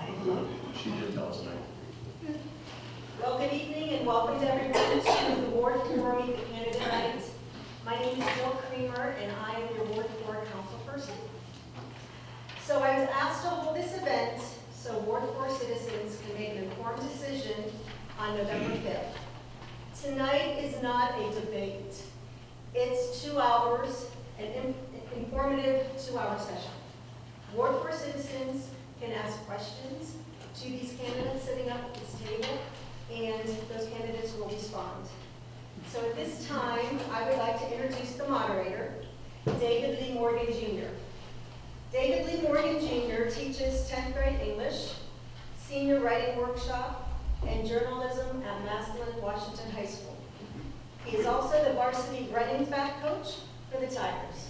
She did tell us tonight. Well, good evening and welcome to everyone to the Ward 4 Meet the Candidate Night. My name is Jill Creamer and I am your Ward 4 councilperson. So I was asked to hold this event so Ward 4 citizens can make an informed decision on November 5th. Tonight is not a debate. It's 2 hours, an informative 2-hour session. Ward 4 citizens can ask questions to these candidates sitting up at this table, and those candidates will respond. So at this time, I would like to introduce the moderator, David Lee Morgan Jr. David Lee Morgan Jr. teaches 10th grade English, senior writing workshop, and journalism at Massillon Washington High School. He is also the varsity running back coach for the Tigers.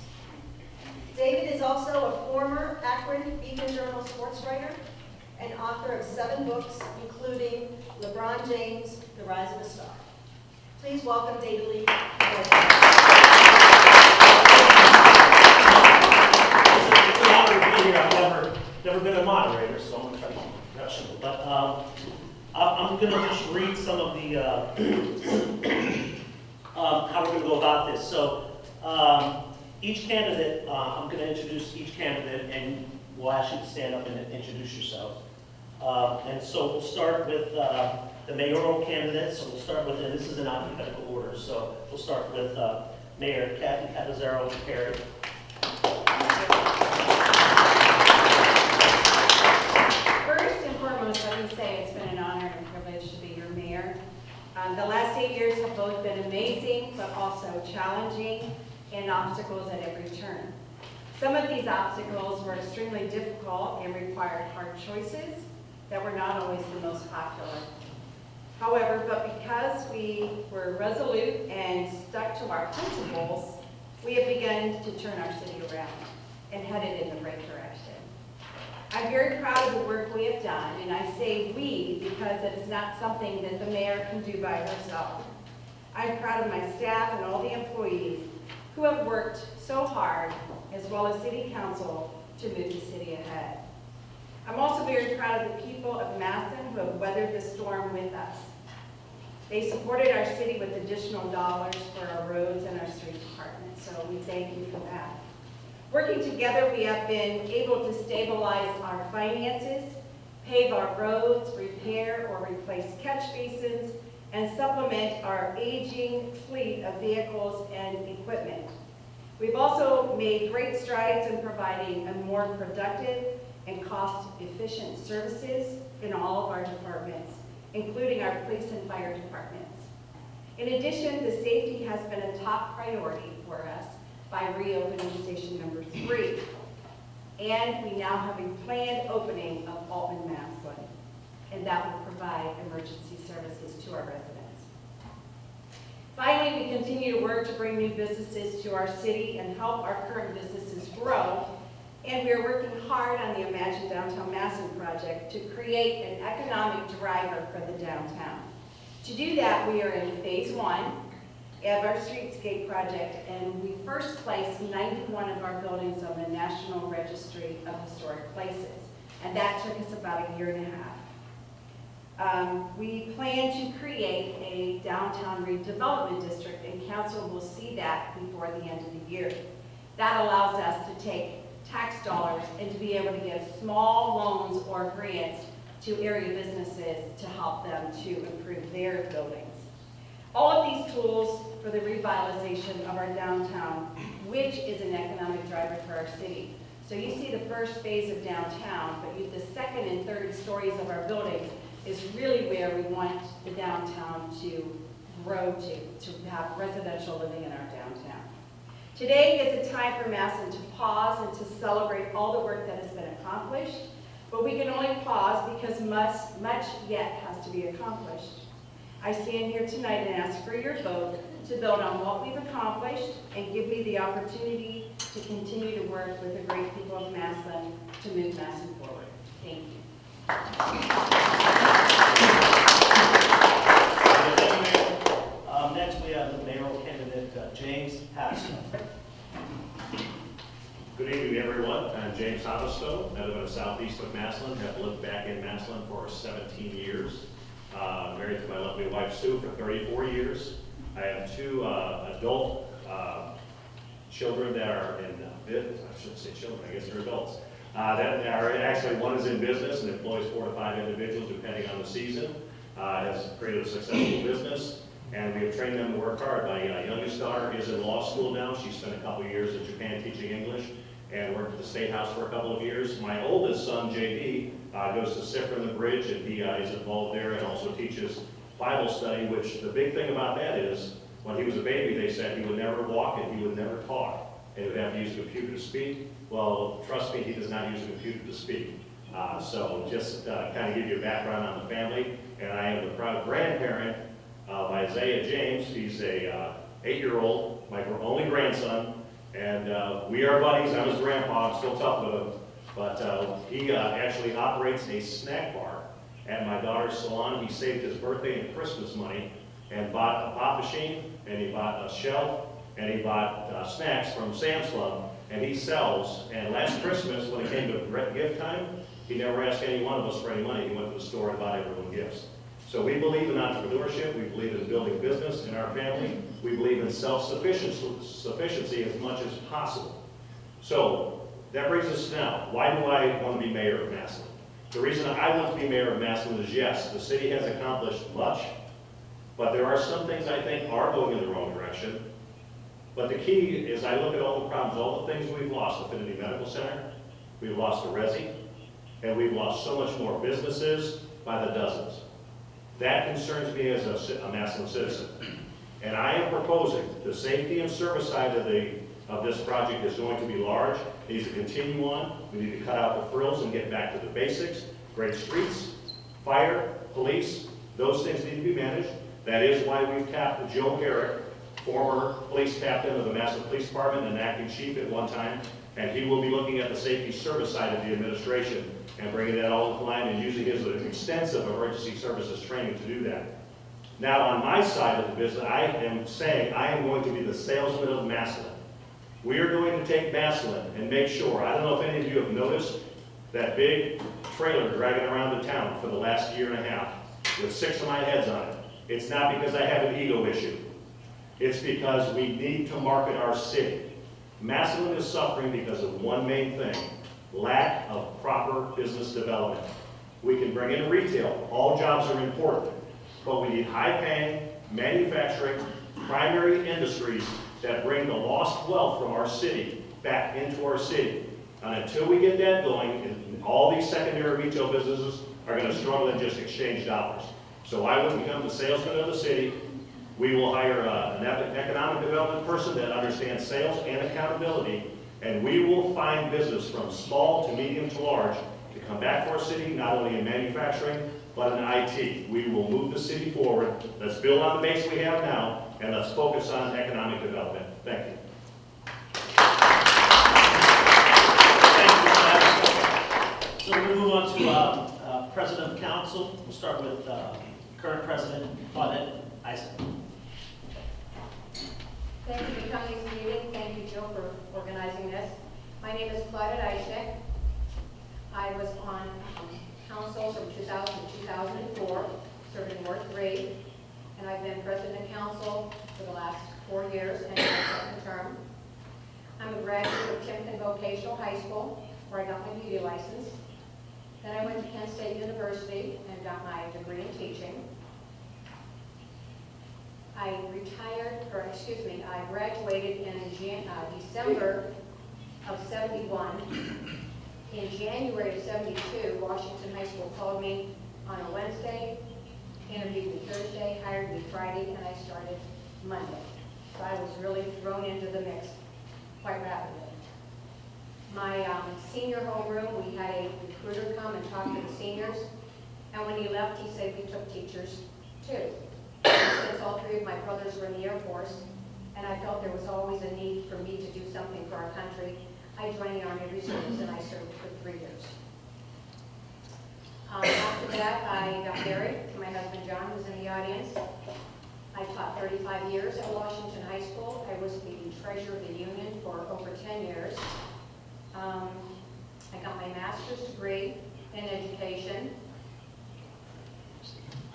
David is also a former Akron Beacon Journal sports writer and author of 7 books, including LeBron James, The Rise of a Star. Please welcome David Lee. It's an honor to be here. I've never been a moderator, so I'm going to try to keep it professional. But I'm going to just read some of the how we're going to go about this. So each candidate, I'm going to introduce each candidate, and we'll ask you to stand up and introduce yourself. And so we'll start with the mayoral candidates. So we'll start with, and this is in alphabetical order. So we'll start with Mayor Kathy Catazero Perry. First and foremost, let me say it's been an honor and privilege to be your mayor. The last 8 years have both been amazing, but also challenging and obstacles at every turn. Some of these obstacles were extremely difficult and required hard choices that were not always the most popular. However, but because we were resolute and stuck to our principles, we have begun to turn our city around and headed in the right direction. I'm very proud of the work we have done, and I say we because it is not something that the mayor can do by herself. I'm proud of my staff and all the employees who have worked so hard, as well as city council, to move the city ahead. I'm also very proud of the people of Massillon who have weathered the storm with us. They supported our city with additional dollars for our roads and our street department, so we thank you for that. Working together, we have been able to stabilize our finances, pave our roads, repair or replace catch basins, and supplement our aging fleet of vehicles and equipment. We've also made great strides in providing a more productive and cost-efficient services in all of our departments, including our police and fire departments. In addition, the safety has been a top priority for us by reopening station number 3. And we now have a planned opening of Altman Massillon, and that will provide emergency services to our residents. Finally, we continue to work to bring new businesses to our city and help our current businesses grow. And we are working hard on the Imagine Downtown Massillon project to create an economic driver for the downtown. To do that, we are in phase 1 of our streetscape project, and we first placed 91 of our buildings on the National Registry of Historic Places. And that took us about a year and a half. We plan to create a downtown redevelopment district, and council will see that before the end of the year. That allows us to take tax dollars and to be able to give small loans or grants to area businesses to help them to improve their buildings. All of these tools for the revitalization of our downtown, which is an economic driver for our city. So you see the first phase of downtown, but the second and third stories of our buildings is really where we want the downtown to grow to have residential living in our downtown. Today is a time for Massillon to pause and to celebrate all the work that has been accomplished, but we can only pause because much yet has to be accomplished. I stand here tonight and ask for your vote to vote on what we've accomplished and give me the opportunity to continue to work with the great people of Massillon to move Massillon forward. Thank you. Next, we have the mayoral candidate, James Havistow. Good evening, everyone. I'm James Havistow. I live in the southeast of Massillon. Have lived back in Massillon 17 years. Married to my lovely wife Sue for 34 years. I have two adult children that are in, I shouldn't say children, I guess they're adults. That are actually, one is in business and employs 4 to 5 individuals depending on the season. Has created a successful business, and we have trained them to work hard. My youngest daughter is in law school now. She spent a couple of years in Japan teaching English and worked at the State House for a couple of years. My oldest son, JD, goes to Siffer the Bridge, and he is involved there and also teaches Bible study, which the big thing about that is, when he was a baby, they said he would never walk and he would never talk, and he would have to use a computer to speak. Well, trust me, he does not use a computer to speak. So just kind of give you a background on the family. And I am the proud grandparent of Isaiah James. He's a 8-year-old, my only grandson. And we are buddies. I'm his grandpa. I'm still tough with him. But he actually operates a snack bar at my daughter's salon. He saved his birthday and Christmas money and bought a pop machine, and he bought a shelf, and he bought snacks from Sam's Club. And he sells. And last Christmas, when it came to gift time, he never asked any one of us for any money. He went to the store and bought everyone gifts. So we believe in entrepreneurship. We believe in building business in our family. We believe in self-sufficiency as much as possible. So that brings us now. Why do I want to be mayor of Massillon? The reason I want to be mayor of Massillon is, yes, the city has accomplished much, but there are some things I think are going in the wrong direction. But the key is, I look at all the problems, all the things we've lost: Affinity Medical Center, we've lost the Resi, and we've lost so much more businesses by the dozens. That concerns me as a Massillon citizen. And I am proposing the safety and service side of this project is going to be large. It needs to continue on. We need to cut out the frills and get back to the basics. Great streets, fire, police, those things need to be managed. That is why we've tapped Joe Herrick, former police captain of the Massillon Police Department and acting chief at one time, and he will be looking at the safety service side of the administration and bringing that all into line and using his extensive emergency services training to do that. Now, on my side of the business, I am saying I am going to be the salesman of Massillon. We are going to take Massillon and make sure, I don't know if any of you have noticed that big trailer dragging around the town for the last year and a half with 6 of my heads on it. It's not because I have an ego issue. It's because we need to market our city. Massillon is suffering because of one main thing: lack of proper business development. We can bring in retail. All jobs are important. But we need high-paying, manufacturing, primary industries that bring the lost wealth from our city back into our city. And until we get that going, all these secondary retail businesses are going to struggle and just exchange dollars. So I will become the salesman of the city. We will hire an economic development person that understands sales and accountability, and we will find business from small to medium to large to come back to our city, not only in manufacturing, but in IT. We will move the city forward. Let's build on the base we have now, and let's focus on economic development. Thank you. Thank you, Chad. So we're going to move on to President of Council. We'll start with current President, Claudette Isaac. Thank you for coming to this meeting. Thank you, Joe, for organizing this. My name is Claudette Isaac. I was on council from 2000 to 2004, serving Ward 3, and I've been president of council for the last 4 years and my second term. I'm a graduate of Timpton Vocational High School, where I got my beauty license. Then I went to Kent State University and got my degree in teaching. I graduated in December of '71. In January of '72, Washington High School called me on a Wednesday, interviewed me Thursday, hired me Friday, and I started Monday. So I was really thrown into the mix quite rapidly. My senior homeroom, we had a recruiter come and talk to the seniors, and when he left, he said we took teachers too. Since all 3 of my brothers were in the Air Force, and I felt there was always a need for me to do something for our country, I joined the Army Reserves and I served for 3 years. After that, I got married to my husband John, who's in the audience. I taught 35 years at Washington High School. I was the treasurer of the union for over 10 years. I got my master's degree in education.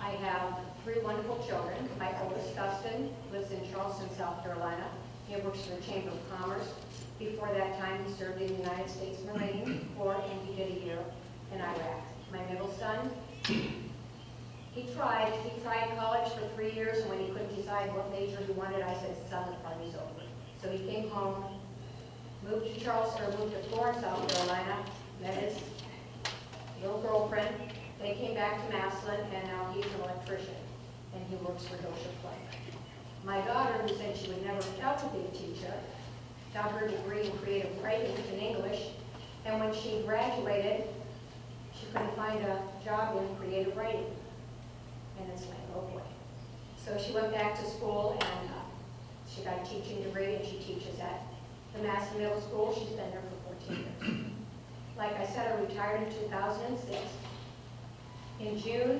I have 3 wonderful children. My oldest, Dustin, lives in Charleston, South Carolina. He works for the Chamber of Commerce. Before that time, he served in the United States Marine Corps, and he did a year in Iraq. My middle son, he tried college for 3 years, and when he couldn't decide what major he wanted, I said, son, the party's over. So he came home, moved to Florence, South Carolina, met his little girlfriend. They came back to Massillon, and now he's an electrician, and he works for Hillshire Plank. My daughter, who said she would never ever be a teacher, got her degree in creative writing in English, and when she graduated, she couldn't find a job in creative writing. And it's like, oh boy. So she went back to school, and she got a teaching degree, and she teaches at the Massillon Middle School. She's been there for 14 years. Like I said, I retired in 2006. In June,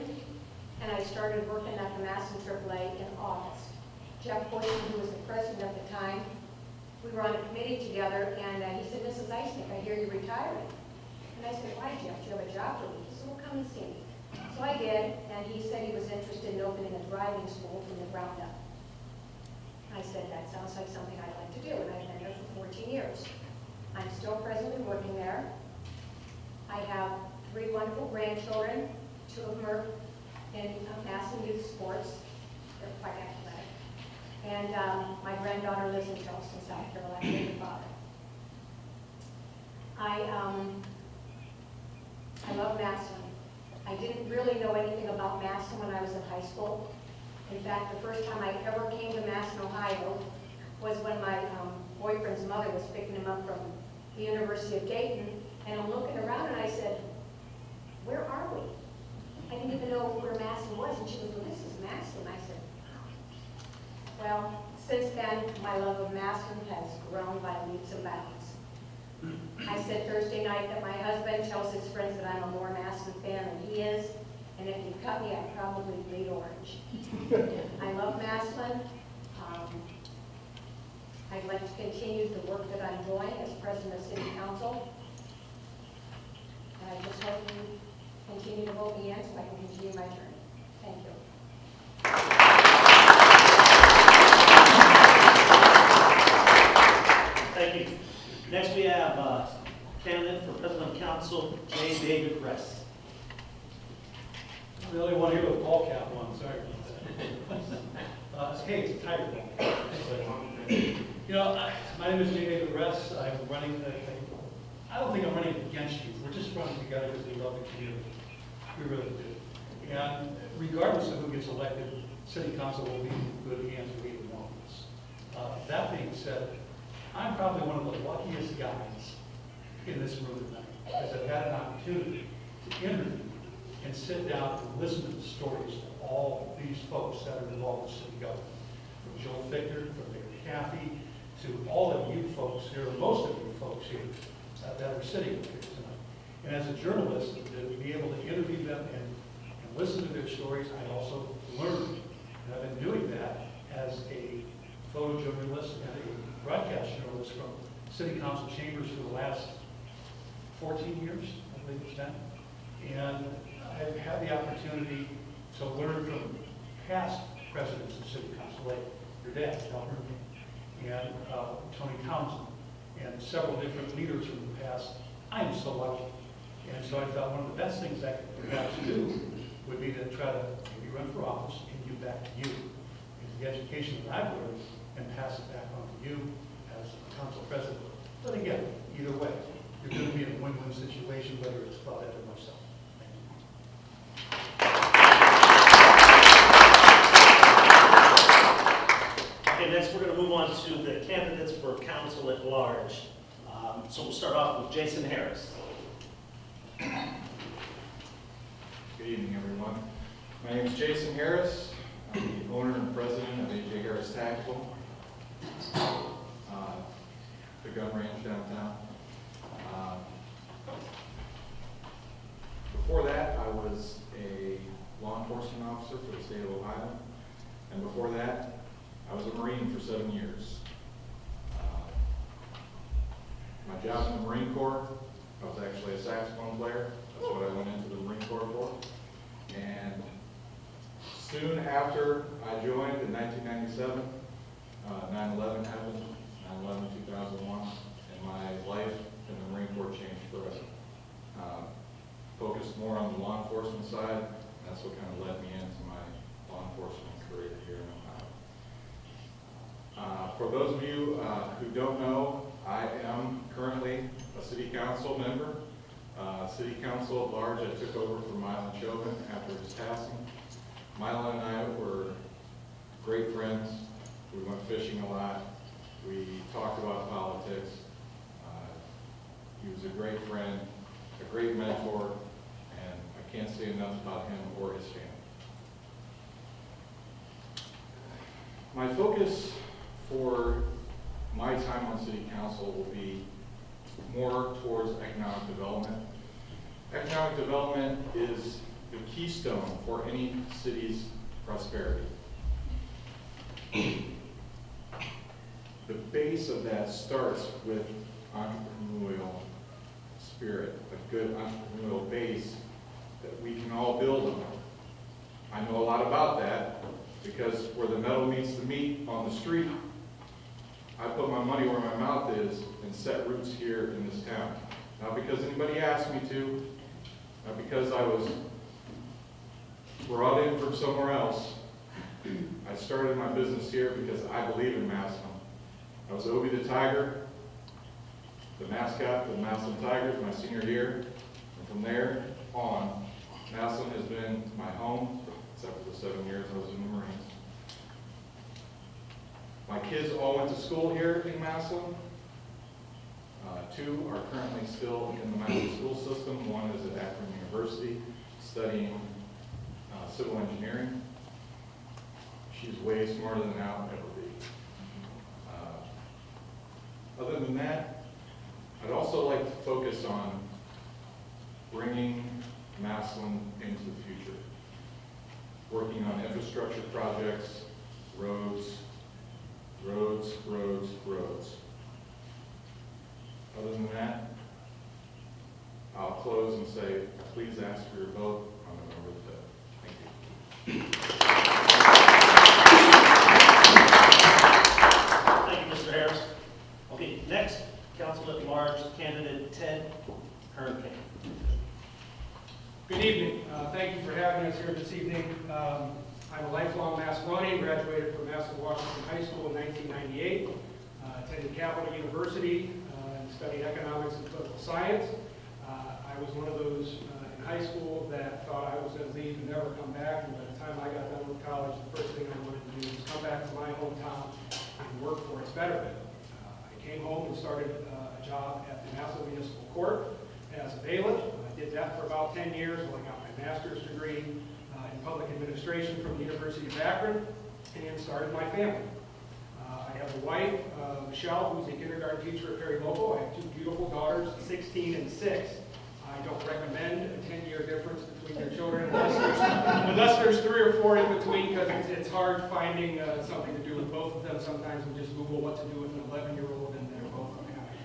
and I started working at the Massillon AAA in August. Jeff Boyson, who was the president at the time, we were on a committee together, and he said, Mrs. Eisnick, I hear you're retiring. And I said, why, Jeff? Do you have a job for me? He said, well, come and see me. So I did, and he said he was interested in opening a driving school from the ground up. I said, that sounds like something I'd like to do, and I've been there for 14 years. I'm still presently working there. I have 3 wonderful grandchildren. 2 of them are in Massillon youth sports. They're quite athletic. And my granddaughter lives in Charleston, South Carolina, with her father. I love Massillon. I didn't really know anything about Massillon when I was in high school. In fact, the first time I ever came to Massillon, Ohio, was when my boyfriend's mother was picking him up from the University of Dayton, and I'm looking around and I said, where are we? I didn't even know where Massillon was, and she goes, well, this is Massillon. I said, wow. Well, since then, my love of Massillon has grown by leaps and bounds. I said Thursday night that my husband tells his friends that I'm a more Massillon fan than he is, and if you cut me, I'd probably bleed orange. I love Massillon. I'd like to continue the work that I'm doing as president of City Council. And I just hope you continue to vote me in so I can continue my journey. Thank you. Thank you. Next, we have candidate for President of Council, J. David Ress. I'm the only one here with ball cap on, sorry about that. Hey, it's a tiger ball. You know, my name is J. David Ress. I'm running, I don't think I'm running against you. We're just running together because we love the community. We really do. And regardless of who gets elected, City Council will be in good hands with either one of us. That being said, I'm probably one of the luckiest guys in this room tonight, because I've had an opportunity to interview and sit down and listen to the stories of all these folks that are involved in city government. From Joe Fichter, from Mayor Caffey, to all of you folks here, most of you folks here that are sitting here tonight. And as a journalist, to be able to interview them and listen to their stories, I also learned. And I've been doing that as a photojournalist and a broadcast journalist from City Council chambers for the last 14 years, I believe it's been. And I've had the opportunity to learn from past presidents of City Council, like your dad, Al Murphy, and Tony Townsend, and several different leaders from the past. I am so lucky. And so I thought one of the best things I could perhaps do would be to try to maybe run for office and give back to you. It's the education that I've learned and pass it back on to you as council president. But again, either way, you're going to be in a win-win situation, whether it's Claudette or myself. Okay, next we're going to move on to the candidates for council at large. So we'll start off with Jason Harris. Good evening, everyone. My name is Jason Harris. I'm the owner and president of A.J. Harris Tactical, the gun range downtown. Before that, I was a law enforcement officer for the state of Ohio. And before that, I was a Marine for 7 years. My job in the Marine Corps, I was actually a saxophone player. That's what I went into the Marine Corps for. And Soon after I joined in 1997, 9/11 happened, 9/11/2001, and my life in the Marine Corps changed forever. Focused more on the law enforcement side, and that's what kind of led me into my law enforcement career here in Ohio. For those of you who don't know, I am currently a city council member. City council at large, I took over from Mylan Chauvin after his passing. Mylan and I were great friends. We went fishing a lot. We talked about politics. He was a great friend, a great mentor, and I can't say enough about him or his family. My focus for my time on city council will be more towards economic development. Economic development is the keystone for any city's prosperity. The base of that starts with entrepreneurial spirit, a good entrepreneurial base that we can all build on. I know a lot about that because where the metal meets the meat on the street, I put my money where my mouth is and set roots here in this town. Not because anybody asked me to, not because I was brought in from somewhere else. I started my business here because I believe in Massillon. I was Obi the Tiger, the mascot for the Massillon Tigers my senior year. And from there on, Massillon has been my home, except for the 7 years I was in the Marines. My kids all went to school here in Massillon. 2 are currently still in the Massillon school system. 1 is at Akron University studying civil engineering. She's way smarter than I'll ever be. Other than that, I'd also like to focus on bringing Massillon into the future. Working on infrastructure projects, roads. Other than that, I'll close and say, please ask for your vote on November 5th. Thank you. Thank you, Mr. Harris. Okay, next, Council at Large, candidate Ted Hernking. Good evening. Thank you for having us here this evening. I'm a lifelong Macedonian, graduated from Massillon Washington High School in 1998, attended Capital University and studied economics and political science. I was one of those in high school that thought I was going to leave and never come back, and by the time I got done with college, the first thing I wanted to do was come back to my hometown and work for its betterment. I came home and started a job at the Massillon Municipal Court as a bailiff. I did that for about 10 years until I got my master's degree in public administration from the University of Akron and started my family. I have a wife, Michelle, who's a kindergarten teacher at Perry Local. I have 2 beautiful daughters, 16 and 6. I don't recommend a 10-year difference between your children unless there's 3 or 4 in between, because it's hard finding something to do with both of them. Sometimes we just Google what to do with an 11-year-old and they're both unhappy.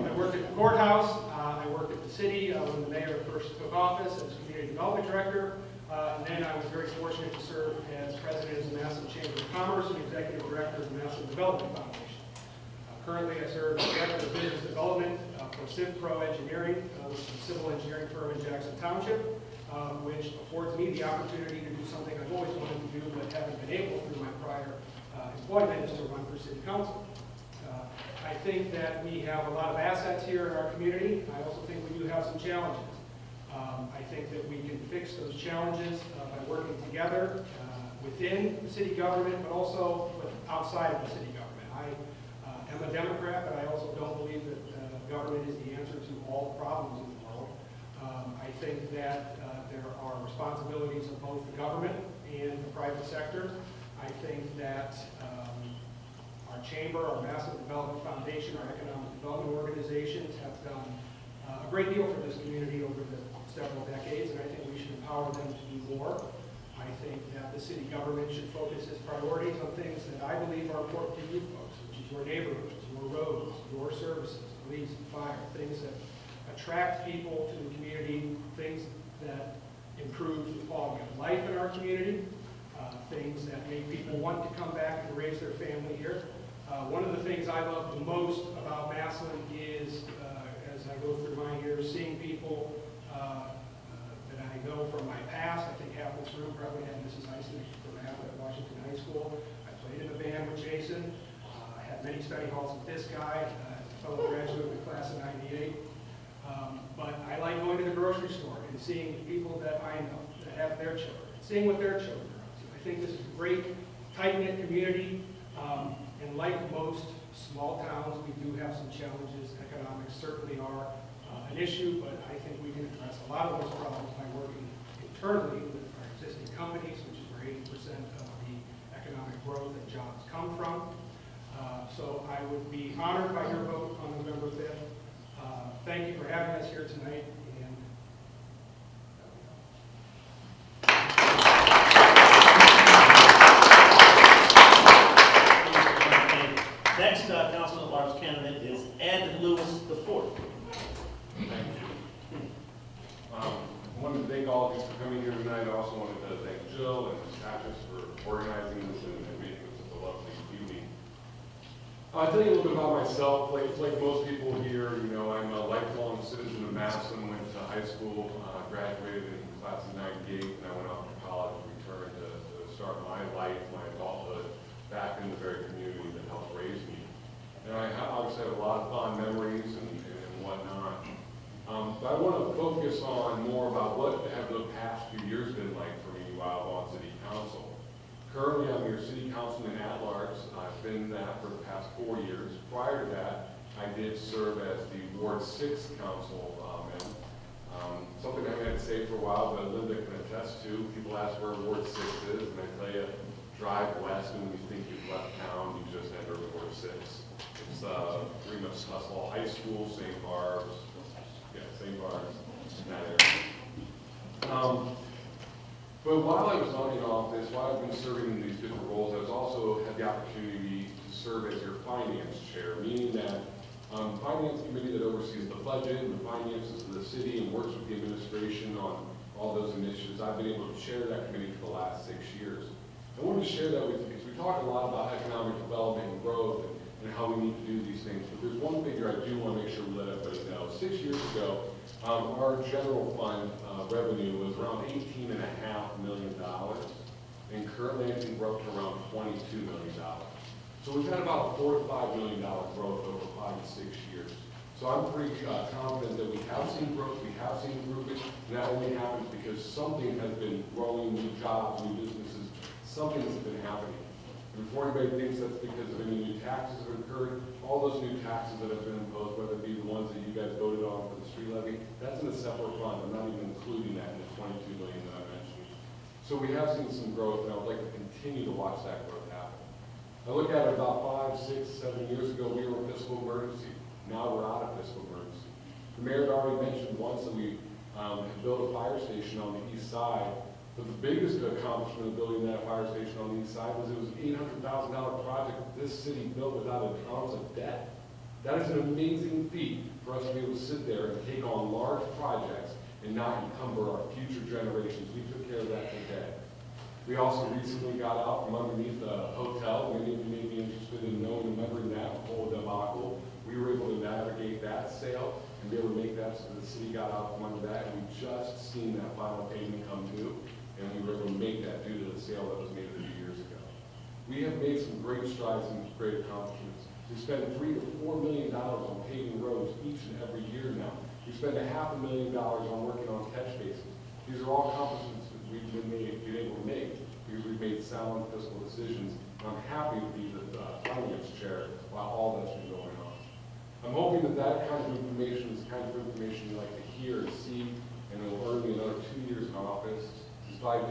I worked at the courthouse. I worked at the city when the mayor first took office as community development director. And then I was very fortunate to serve as president of the Massillon Chamber of Commerce and executive director of the Massillon Development Foundation. Currently, I serve as director of business development for CivPro Engineering, which is a civil engineering firm in Jackson Township, which affords me the opportunity to do something I've always wanted to do but haven't been able through my prior employment, is to run for city council. I think that we have a lot of assets here in our community. I also think we do have some challenges. I think that we can fix those challenges by working together within the city government, but also outside of the city government. I'm a Democrat, but I also don't believe that government is the answer to all the problems in the world. I think that there are responsibilities of both the government and the private sector. I think that our chamber, our Massillon Development Foundation, our economic development organizations have done a great deal for this community over the several decades, and I think we should empower them to do more. I think that the city government should focus its priorities on things that I believe are important to you folks, which is your neighborhoods, your roads, your services, police and fire, things that attract people to the community, things that improve the quality of life in our community, things that make people want to come back and raise their family here. One of the things I love the most about Massillon is, as I go through my years, seeing people that I know from my past. I think half this room probably had Mrs. Eisen from Abbott at Washington High School. I played in a band with Jason. I had many study halls with this guy, as a fellow graduate of the class of '98. But I like going to the grocery store and seeing the people that I know that have their children, seeing what their children are up to. I think this is a great, tight-knit community. And like most small towns, we do have some challenges. Economics certainly are an issue, but I think we can address a lot of those problems by working internally with our existing companies, which is where 80% of the economic growth and jobs come from. So I would be honored by your vote on November 5th. Thank you for having us here tonight. And Next council at large candidate is Ed Lewis IV. Thank you. I wanted to thank all of you for coming here tonight. I also wanted to thank Jill and Ms. Patches for organizing this and making this such a lovely evening. I'll tell you a little bit about myself. Like most people here, you know, I'm a lifelong citizen of Massillon, went to high school, graduated in the class of '98, and I went off to college and returned to start my life, my adulthood, back in the very community that helped raise me. And I obviously have a lot of fond memories and whatnot. But I want to focus on more about what have the past few years been like for me while I'm on city council. Currently, I'm your city councilman at large. I've been that for the past 4 years. Prior to that, I did serve as the Ward 6 councilman. Something I've had to say for a while, but Linda can attest to. People ask where Ward 6 is, and I tell you, drive west, and when you think you've left town, you just enter Ward 6. It's pretty much Hustle High School, St. Barb's, St. Barb's, in that area. But while I was in office, while I've been serving in these different roles, I was also had the opportunity to serve as your finance chair, meaning that finance committee that oversees the budget and the finances of the city and works with the administration on all those initiatives. I've been able to chair that committee for the last 6 years. I wanted to share that with you because we talk a lot about economic development and growth and how we need to do these things. But there's one figure I do want to make sure we let everybody know. 6 years ago, our general fund revenue was around $18.5 million. And currently, I think we're up to around $22 million. So we've had about a $4 to $5 million growth over 5 to 6 years. So I'm pretty confident that we have seen growth, we have seen improvement, and that only happens because something has been growing, new jobs, new businesses, something has been happening. And before anybody thinks that's because of any new taxes that have occurred, all those new taxes that have been imposed, whether it be the ones that you guys voted on for the street levy, that's in a separate fund. I'm not even including that in the $22 million that I mentioned. So we have seen some growth, and I would like to continue to watch that growth happen. I look at it about 5, 6, 7 years ago, we were in fiscal emergency. Now we're out of fiscal emergency. The mayor had already mentioned once that we had built a fire station on the east side. But the biggest accomplishment of building that fire station on the east side was it was an $800,000 project that this city built without an ounce of debt. That is an amazing feat for us to be able to sit there and take on large projects and not encumber our future generations. We took care of that today. We also recently got out from underneath the hotel. Many of you may be interested in knowing and remembering that whole debacle. We were able to navigate that sale and be able to make that so the city got out from under that. And we just seen that final payment come due. And we were able to make that due to the sale that was made a few years ago. We have made some great strides and great accomplishments. We spend $3 to $4 million on paving roads each and every year now. We spend $500,000 on working on catch basins. These are all accomplishments that we've been able to make because we've made sound fiscal decisions. And I'm happy to be the finance chair while all that's been going on. I'm hoping that that kind of information is the kind of information you like to hear and see, and it will earn me another 2 years in office. If I am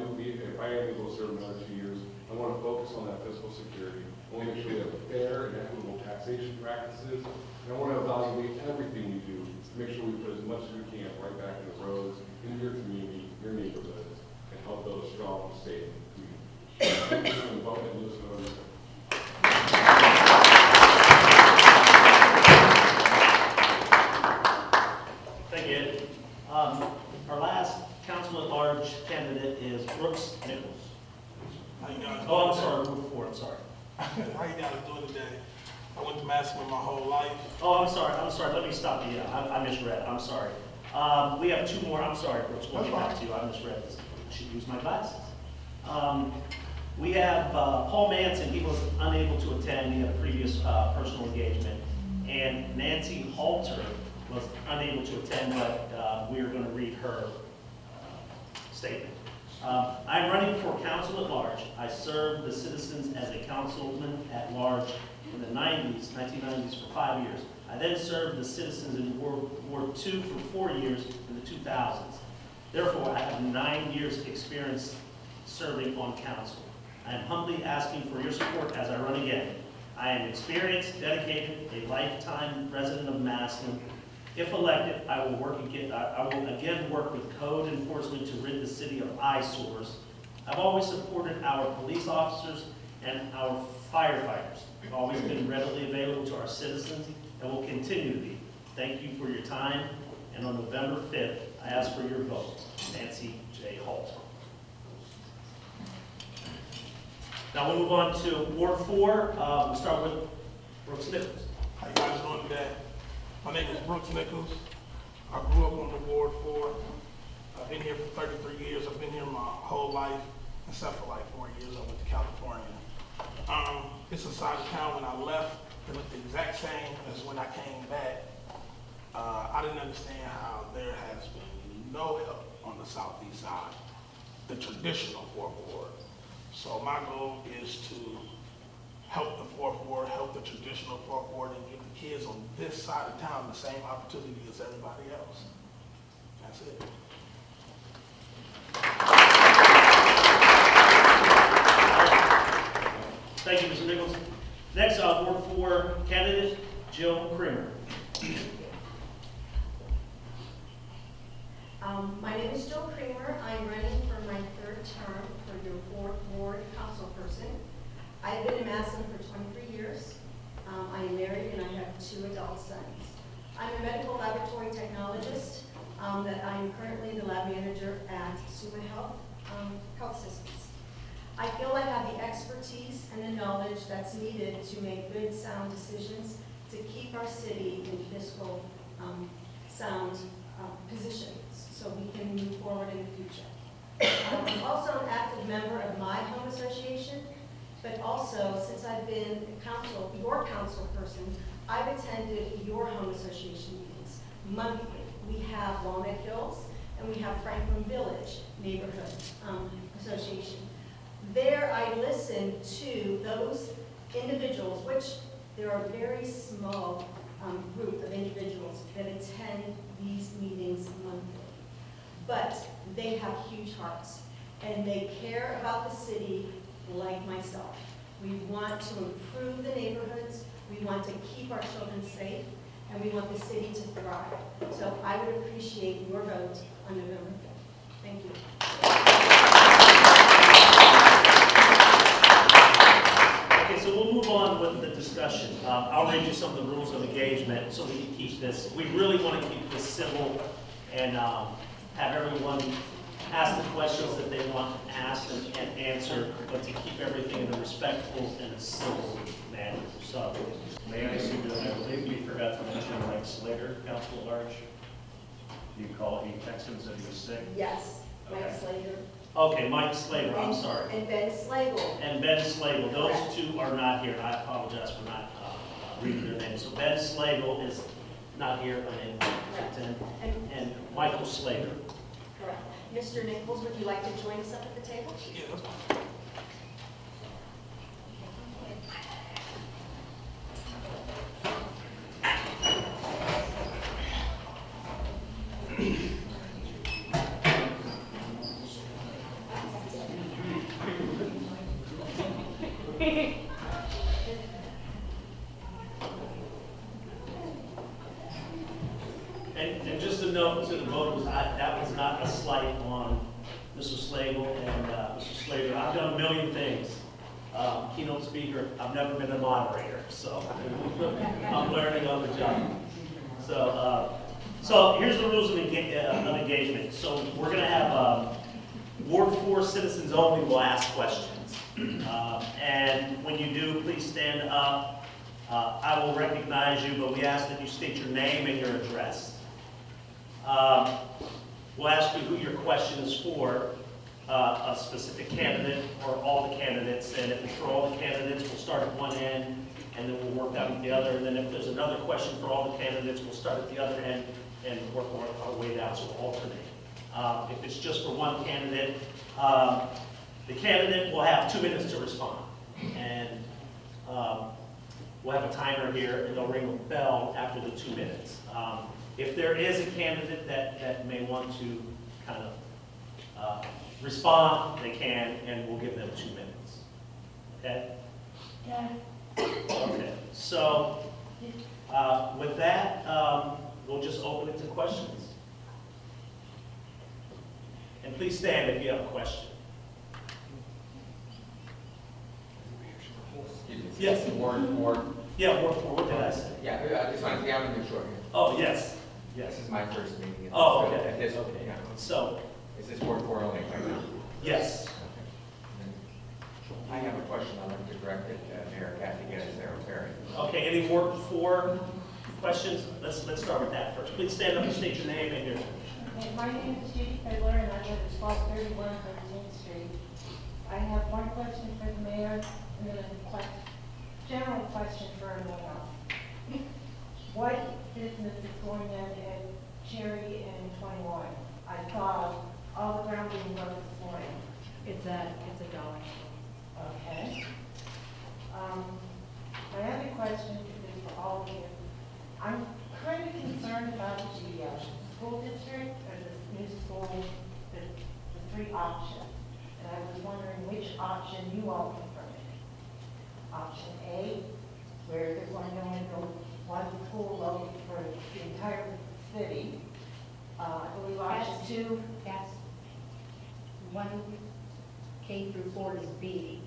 able to serve another 2 years, I want to focus on that fiscal security. I want to make sure we have fair and equitable taxation practices. And I want to evaluate everything we do to make sure we put as much as we can right back in the roads, into your community, your neighborhoods, and help build a strong, safe community. Thank you for voting and listening. Thank you, Ed. Our last council council at large candidate is Brooks Nichols. How you guys? Oh, I'm sorry, Ward 4, I'm sorry. How you guys doing today? I went to Massillon my whole life. Oh, I'm sorry, let me stop you, I misread, I'm sorry. We have two more, I'm sorry, Brooks, we'll get back to you, I misread this. I should use my glasses. We have Paul Manson, he was unable to attend, he had a previous personal engagement. And Nancy Halter was unable to attend, but we are going to read her statement. I'm running for council at large. I served the citizens as a councilman at large in the 1990s for 5 years. I then served the citizens in Ward 2 for 4 years in the 2000s. Therefore, I have 9 years experience serving on council. I am humbly asking for your support as I run again. I am experienced, dedicated, a lifetime resident of Massillon. If elected, I will again work with code enforcement to rid the city of eyesores. I've always supported our police officers and our firefighters. I've always been readily available to our citizens and will continue to be. Thank you for your time, and on November 5th, I ask for your vote. Nancy J. Holt. Now we'll move on to Ward 4. We'll start with Brooks Nichols. How you guys doing today? My name is Brooks Nichols. I grew up on the Ward 4. I've been here for 33 years. I've been here my whole life, except for like 4 years. I went to California. It's a side of town. When I left, it looked the exact same as when I came back. I didn't understand how there has been no help on the southeast side, the traditional Fourth Ward. So my goal is to help the Fourth Ward, help the traditional Fourth Ward, and give the kids on this side of town the same opportunity as everybody else. That's it. Thank you, Mr. Nichols. Next, Ward 4 candidate, Jill Creamer. My name is Jill Creamer. I'm running for my 3rd term for your 4th Ward councilperson. I've been in Massillon for 23 years. I am married and I have 2 adult sons. I'm a medical laboratory technologist that I am currently the lab manager at Suma Health Systems. I feel I have the expertise and the knowledge that's needed to make good, sound decisions to keep our city in fiscal sound positions so we can move forward in the future. I'm also an active member of my home association, but also since I've been your council person, I've attended your home association meetings monthly. We have Walnut Hills and we have Franklin Village Neighborhood Association. There I listen to those individuals, which there are a very small group of individuals that attend these meetings monthly. But they have huge hearts and they care about the city like myself. We want to improve the neighborhoods, we want to keep our children safe, and we want the city to thrive. So I would appreciate your vote on November 5th. Thank you. Okay, so we'll move on with the discussion. I'll read you some of the rules of engagement so we can keep this. We really want to keep this civil and have everyone ask the questions that they want asked and answered, but to keep everything in a respectful and a civil manner. So, May I see that? I believe we forgot to mention Mike Slater, council at large. You texted and said he was sick. Yes, Mike Okay. Slater. okay, Mike Slater, I'm sorry. And Ben Slagle. And Ben Slagle, those two are not here, and I apologize for not reading their names. So Ben Slagle is not here, unable to attend, and Michael Slater. Correct. Mr. Nichols, would you like to join us up at the table? Yeah, that's fine. And just a note to the voters, that was not a slight on Mr. Slagle and Mr. Slater. I've done a million things. Keynote speaker, I've never been a moderator, so I'm learning on the job. So here's the rules of engagement. So we're going to have citizens only will ask questions. And when you do, please stand up. I will recognize you, but we ask that you state your name and your address. We'll ask you who your question is for, a specific candidate or all the candidates. And if it's for all the candidates, we'll start at one end and then we'll work out at the other. And then if there's another question for all the candidates, we'll start at the other end and work our way down, so we'll alternate. If it's just for one candidate, the candidate will have 2 minutes to respond. And we'll have a timer here, and they'll ring a bell after the 2 minutes. If there is a candidate that may want to kind of respond, they can, and we'll give them 2 minutes. Okay? Yeah. Okay. So with that, we'll just open it to questions. And please stand if you have a question. Yes. Ward 4. Yeah, Ward 4, what did I say? Yeah, I just wanted to get on the short here. Oh, yes. Yes. This is my first meeting. Oh, So, okay. at this, Okay. yeah. So, Is this Ward 4 only right now? yes. I have a question I'd like to direct it to Mayor Kathy Perry. Okay, any Ward 4 questions? Let's start with that first. Please stand up and state your name and your... Okay, my name is Judy Fiddler, and I live at 1231 13th Street. I have one question for the mayor, and then a general question for everyone else. What business is going in at Cherry and 21? I saw all the ground being broke this morning. It's a dollar. Okay. My other question is for all of you. I'm kind of concerned about the school district, or the new school, the 3 options. And I was wondering which option you all prefer. Option A, where they're going to only go one school level for the entire city. I believe option That's 2, that's 1, K through 4 is B.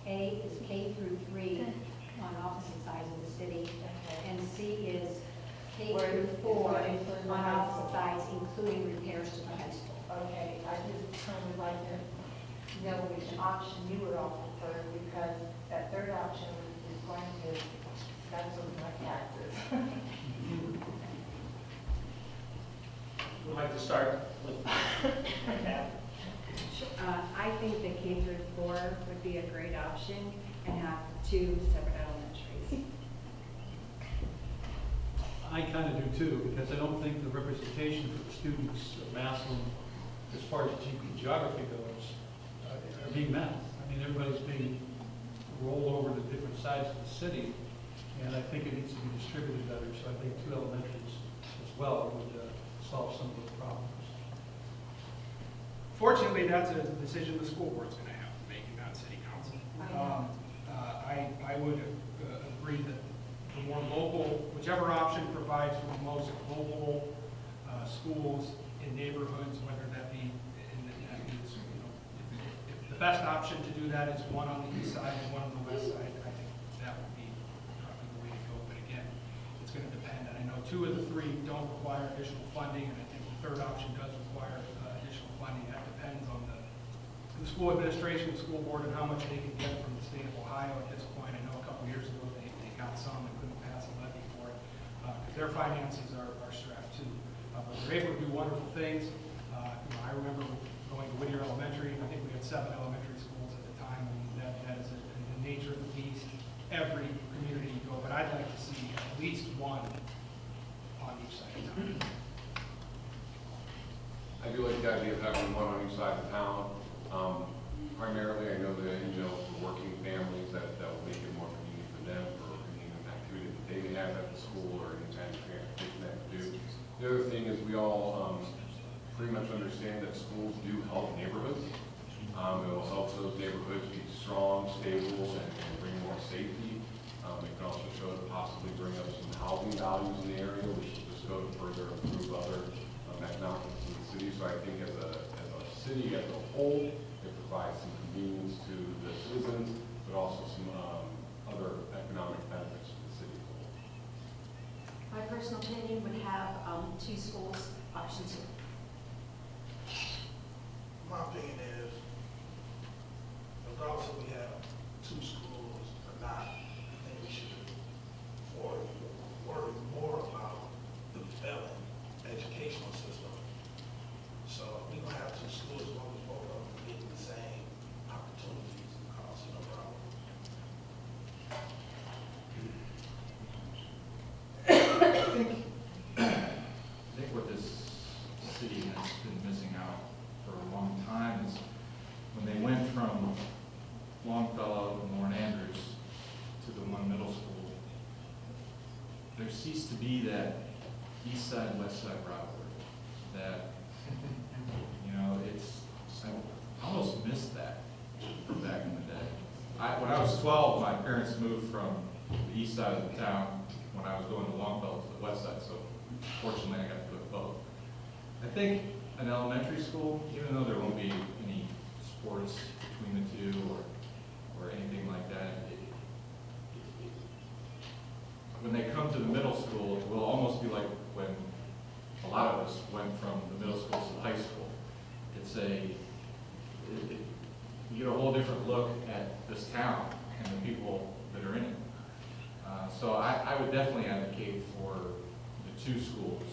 A is K through 3 on opposite sides of the city. And C is K through 4 on opposite sides, including repairs to the high school. Okay, I just kind of like to know which option you would all prefer, because that third option is going to mess with my taxes. Would like to start with... I think the K through 4 would be a great option and have 2 separate elementaries. I kind of do too, because I don't think the representation for the students of Massillon, as far as GP geography goes, are being met. I mean, everybody's being rolled over to different sides of the city, and I think it needs to be distributed better. So I think 2 elementaries as well would solve some of those problems. Fortunately, that's a decision the school board's going to have to make, and not city council. I would agree that the more local, whichever option provides for the most local schools in neighborhoods, whether that be, that means, if the best option to do that is one on the east side and one on the west side, I think that would be probably the way to go. But again, it's going to depend. And I know 2 of the 3 don't require additional funding, and I think the third option does require additional funding. That depends on the school administration, the school board, and how much they can get from the state of Ohio at this point. I know a couple years ago they got some and couldn't pass a levy for it, because their finances are strapped too. But they're able to do wonderful things. I remember going to Whittier Elementary. I think we had 7 elementary schools at the time, and that is the nature of the beast. Every community you go, but I'd like to see at least 1 on each side of town. I do like the idea of having 1 on each side of town. Primarily, I know that, for working families, that will make it more convenient for them for any activity that they may have at the school or any kind of transportation they have to do. The other thing is we all pretty much understand that schools do help neighborhoods. It will help those neighborhoods be strong, stable, and bring more safety. It can also show to possibly bring up some housing values in the area, which will just go to further improve other economics in the city. So I think as a city as a whole, it provides some convenience to the citizens, but also some other economic benefits to the city as a whole. My personal opinion would have 2 schools, option 2. My opinion is 12, my parents moved from the east side of the town when I was going to Longfellow to the west side, so fortunately I got to go to both. I think an elementary school, even though there won't be any sports between the two or anything like that, when they come to the middle school, it will almost be like when a lot of us went from the middle school to the high school. It's you get a whole different look at this town and the people that are in it. So I would definitely advocate for the two schools,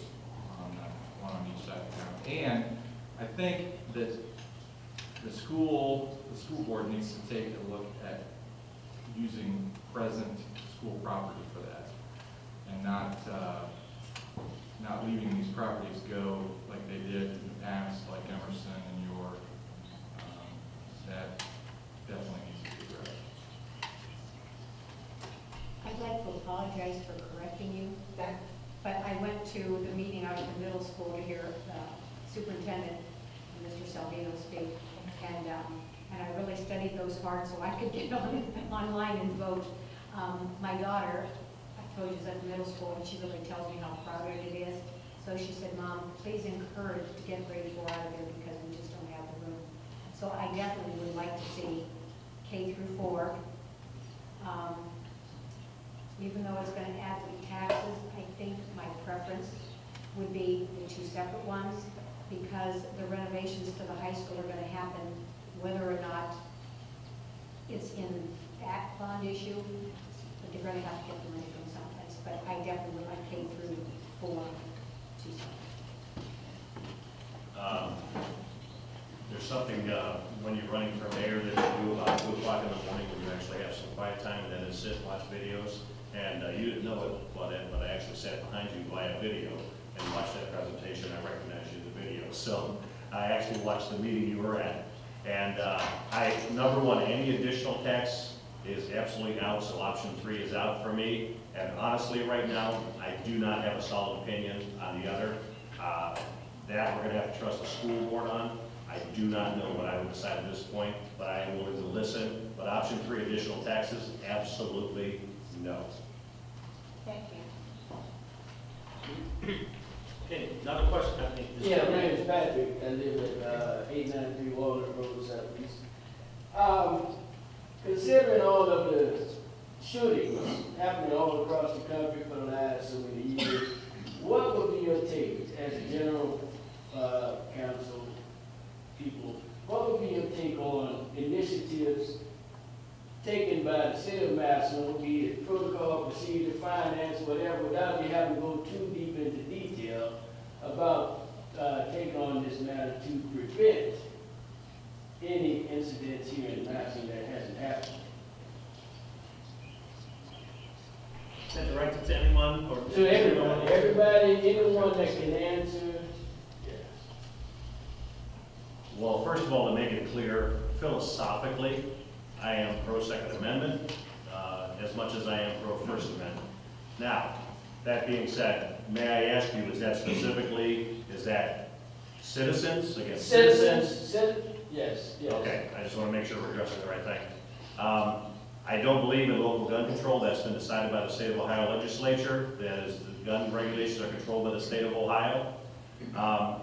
one on each side of town. And I think that the school board needs to take a look at using present school property for that, and not leaving these properties go like they did in the past, like Emerson and York. That definitely needs to be addressed. I'd like to apologize for correcting you, but I went to the meeting out at the middle school to hear the superintendent, Mr. Salvino, speak, and I really studied those hard so I could get online and vote. My daughter, I told you, is at the middle school, and she really tells me how proud of it is. So she said, Mom, please encourage to get grade 4 out of there because we just don't have the room. So I definitely would like to see K through 4. Even though it's going to add to the taxes, I think my preference would be the 2 separate ones because the renovations to the high school are going to happen whether or not it's in that bond issue, but they're going to have to get the money from someplace. But I definitely would like K through 4 to There's something when you're running for mayor that you do about 2 o'clock in the morning when you actually have some quiet time and then just sit and watch videos. And you didn't know it, but I actually sat behind you via video and watched that presentation. I recognized you in the video. So I actually watched the meeting you were at. And number one, any additional tax is absolutely out, so option 3 is out for me. And honestly, right now, I do not have a solid opinion on the other. That we're going to have to trust the school board on. I do not know what I would decide at this point, but I am willing to listen. But option 3, additional taxes, absolutely no. Thank you. Okay, another question, I think. Yeah, my name is Patrick. I live at 893 Walnut Road, Southeast. Considering all of the shootings happening all across the country for the last so many years, what would be your take as a general council people? What would be your take on initiatives taken by the city of Madison, be it protocol, procedure, finance, whatever, without me having to go too deep into detail about taking on this matter to prevent any incidents here in Madison that hasn't happened? Is that directed to anyone or? To everybody, anyone that can answer. Well, first of all, to make it clear, philosophically, I am pro-Second Amendment as much as I am pro-First Amendment. Now, that being said, may I ask you, is that citizens against citizens? Yes. Okay, I just want to make sure we're addressing the right thing. I don't believe in local gun control. That's been decided by the state of Ohio legislature. That is, the gun regulations are controlled by the state of Ohio.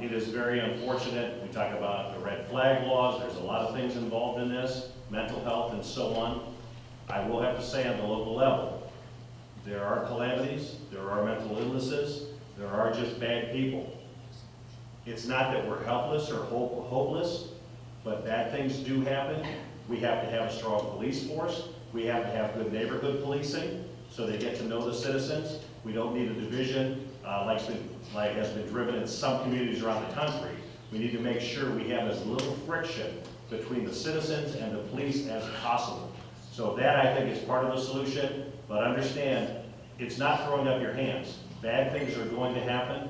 It is very unfortunate. We talk about the red flag laws. There's a lot of things involved in this, mental health and so on. I will have to say on the local level, there are calamities, there are mental illnesses, there are just bad people. It's not that we're helpless or hopeless, but bad things do happen. We have to have a strong police force. We have to have good neighborhood policing so they get to know the citizens. We don't need a division like has been driven in some communities around the country. We need to make sure we have as little friction between the citizens and the police as possible. So that, I think, is part of the solution, but understand, it's not throwing up your hands. Bad things are going to happen.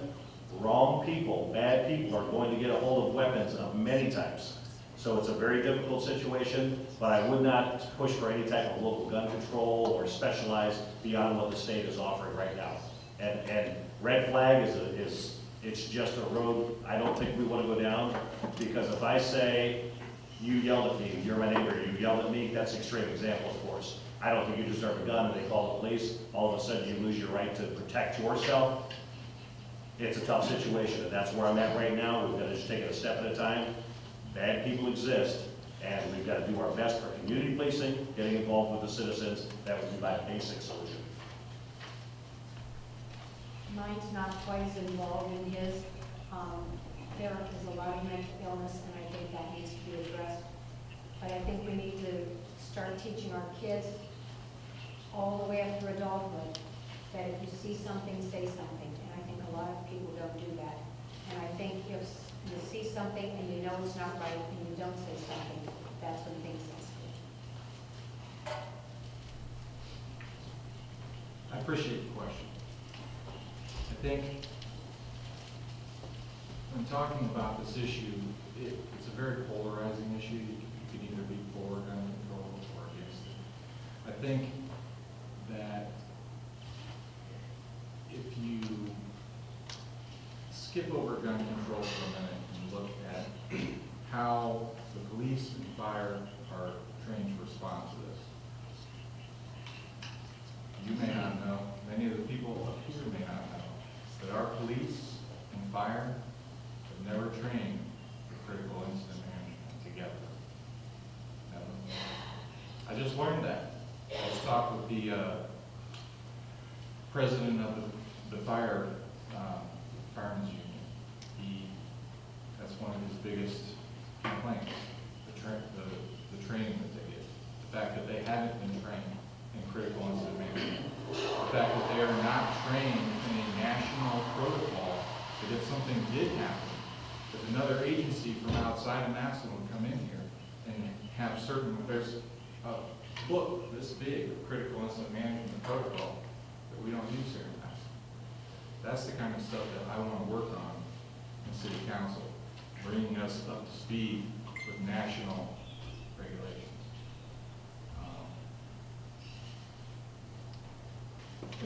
Wrong people, bad people are going to get a hold of weapons of many types. So it's a very difficult situation, but I would not push for any type of local gun control or specialize beyond what the state is offering right now. And red flag it's just a road I don't think we want to go down, because if I say you yelled at me, you're my neighbor, you yelled at me, that's an extreme example, of course. I don't think you deserve a gun and they call the police, all of a sudden you lose your right to protect yourself. It's a tough situation, and that's where I'm at right now. We've got to just take it a step at a time. Bad people exist, and we've got to do our best for community policing, getting involved with the citizens. That would be my basic solution. Mine's not quite as involved in his. There is a lot of mental illness, and I think that needs to be addressed. But I think we need to start teaching our kids all the way up through adulthood that if you see something, say something. And I think a lot of people don't do that. And I think if you see something and you know it's not right and you don't say something, that's when things escalate. I appreciate the question. I think when talking about this issue, it's a very polarizing issue. You can either be for gun control or against it. I think that if you skip over gun control for a minute and look at how the police and fire are trained to respond to this, you may not know, many of the people up here may not know, that our police and fire have never trained for critical incident management together. Never. I just learned that. I was talking with the president of the firemen's union. That's one of his biggest complaints, the training that they get. The fact that they haven't been trained in critical incident management. The fact that they are not trained in a national protocol that if something did happen, if another agency from outside of Madison would come in here and have there's a book this big of critical incident management protocol that we don't use here in Madison. That's the kind of stuff that I want to work on in City Council, bringing us up to speed with national regulations.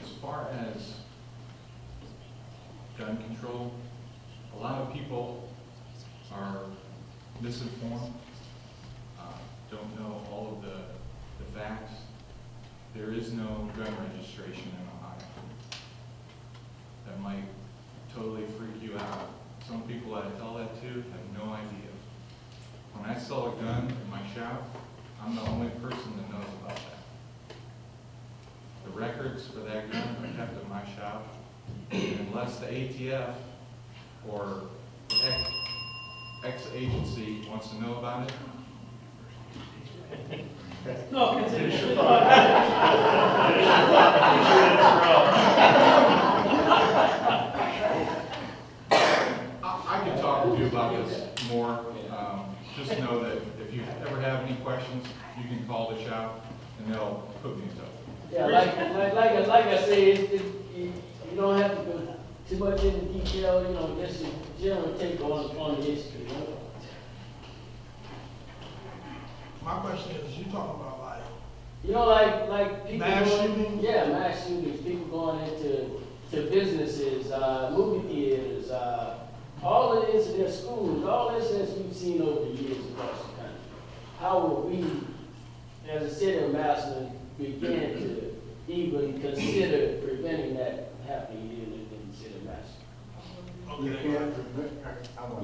As far as gun control, a lot of people are misinformed, don't know all of the facts. There is no gun registration in Ohio. That might totally freak you out. Some people I tell that to have no idea. When I sell a gun in my shop, I'm the only person that knows about that. The records for that gun are kept at my shop. Unless the ATF or X agency wants to know about it. No, finish your thought. I can talk to you about this more. Just know that if you ever have any questions, you can call the shop and they'll put me in touch. Yeah, like I say, you don't have to go too much into detail, just a general take on the history. My question is, you talking about like people mass going, shootings? yeah, mass shootings, people going into businesses, movie theaters, all of this in their schools, all this that we've seen over the years across the country. How will we, as a city of Madison, begin to even consider preventing that happening here in the city of Madison?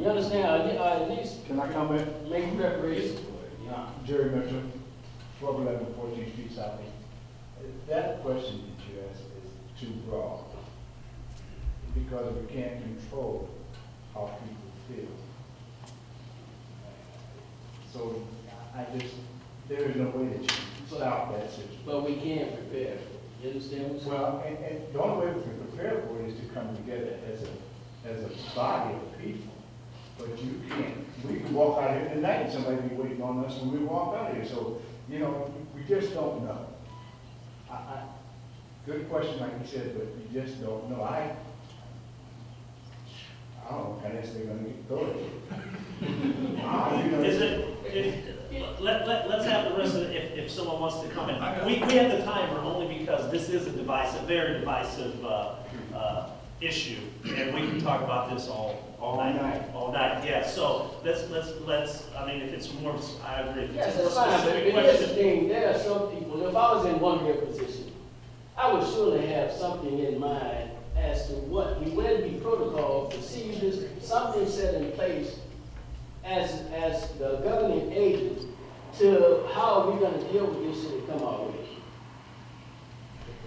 You understand? At least Can I comment? make preparations for it. Jerry Mitchell, 1211 14th Street South. That question that you asked is too broad because we can't control how people feel. So there is no way that you can stop that situation. But we can prepare for it. You understand what I'm saying? Well, and the only way we can prepare for it is to come together as a body of people. But you can't. We can walk out here tonight and somebody be waiting on us when we walk out here. So, we just don't know. Good question, like you said, but you just don't know. I don't know, I guess they're going to get going. Let's have the rest of it if someone wants to come in. We have the timer only because this is a very divisive issue, and we can talk about this all night. All night, yeah, so let's, I mean, if it's more, I agree. If Yes, it's a that's more fine, but specific here's the question. thing, there are some people, if I was in one of your positions, I would surely have something in mind as to what, where to be protocol to see this, something set in place as the governing agent to how are we gonna deal with this should it come our way.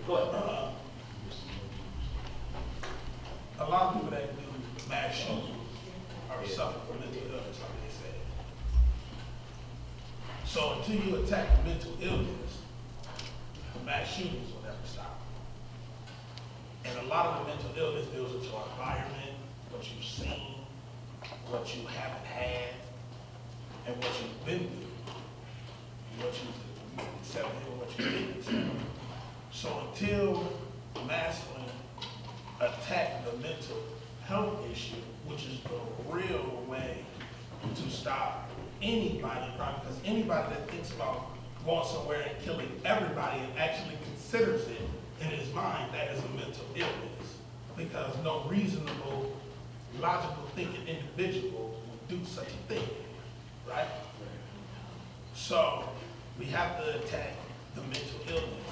Go ahead. A lot of people that do mass shootings are suffering from mental illness, like they said. So until you attack the mental illness, the mass shootings will never stop. And a lot of the mental illness deals with your environment, what you've seen, what you haven't had, and what you've been through, what you've accepted and what you didn't accept. So until masculine attack the mental health issue, which is the real way to stop anybody crime, because anybody that thinks about going somewhere and killing everybody and actually considers it in his mind, that is a mental illness. Because no reasonable, logical thinking individual would do such a thing, right? So we have to attack the mental illness.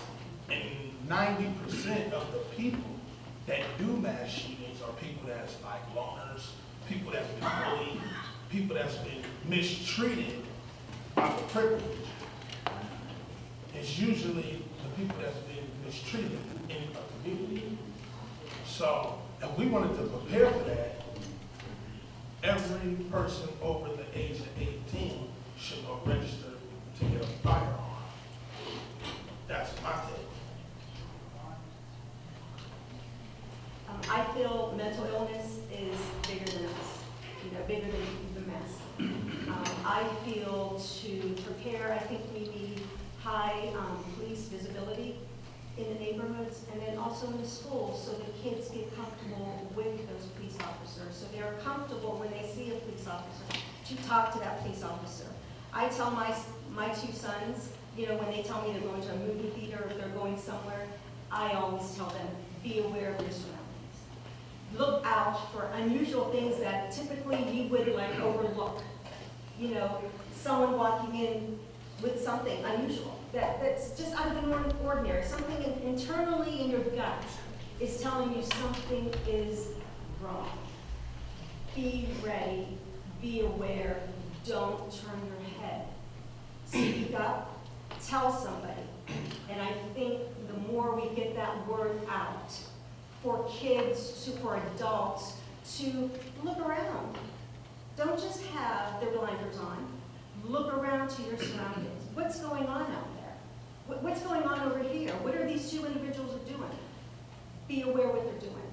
And 90% of the people that do mass shootings are people that's like loners, people that's been bullied, people that's been mistreated by the privilege. It's usually the people that's been mistreated in a community. So, and we wanted to prepare for that. Every person over the age of 18 should go register to get a firearm. That's my take. I feel mental illness is bigger than us, bigger than the mess. I feel to prepare, I think we need high police visibility in the neighborhoods and then also in the schools so the kids get comfortable with those police officers. So they're comfortable when they see a police officer to talk to that police officer. I tell my two sons, when they tell me they're going to a movie theater or they're going somewhere, I always tell them, be aware of your surroundings. Look out for unusual things that typically you would overlook. Someone walking in with something unusual that's just out of the ordinary. Something internally in your gut is telling you something is wrong. Be ready, be aware, don't turn your head. Speak up, tell somebody. And I think the more we get that word out, for kids, for adults, to look around. Don't just have their blinders on. Look around to your surroundings. What's going on out there? What's going on over here? What are these two individuals doing? Be aware what they're doing.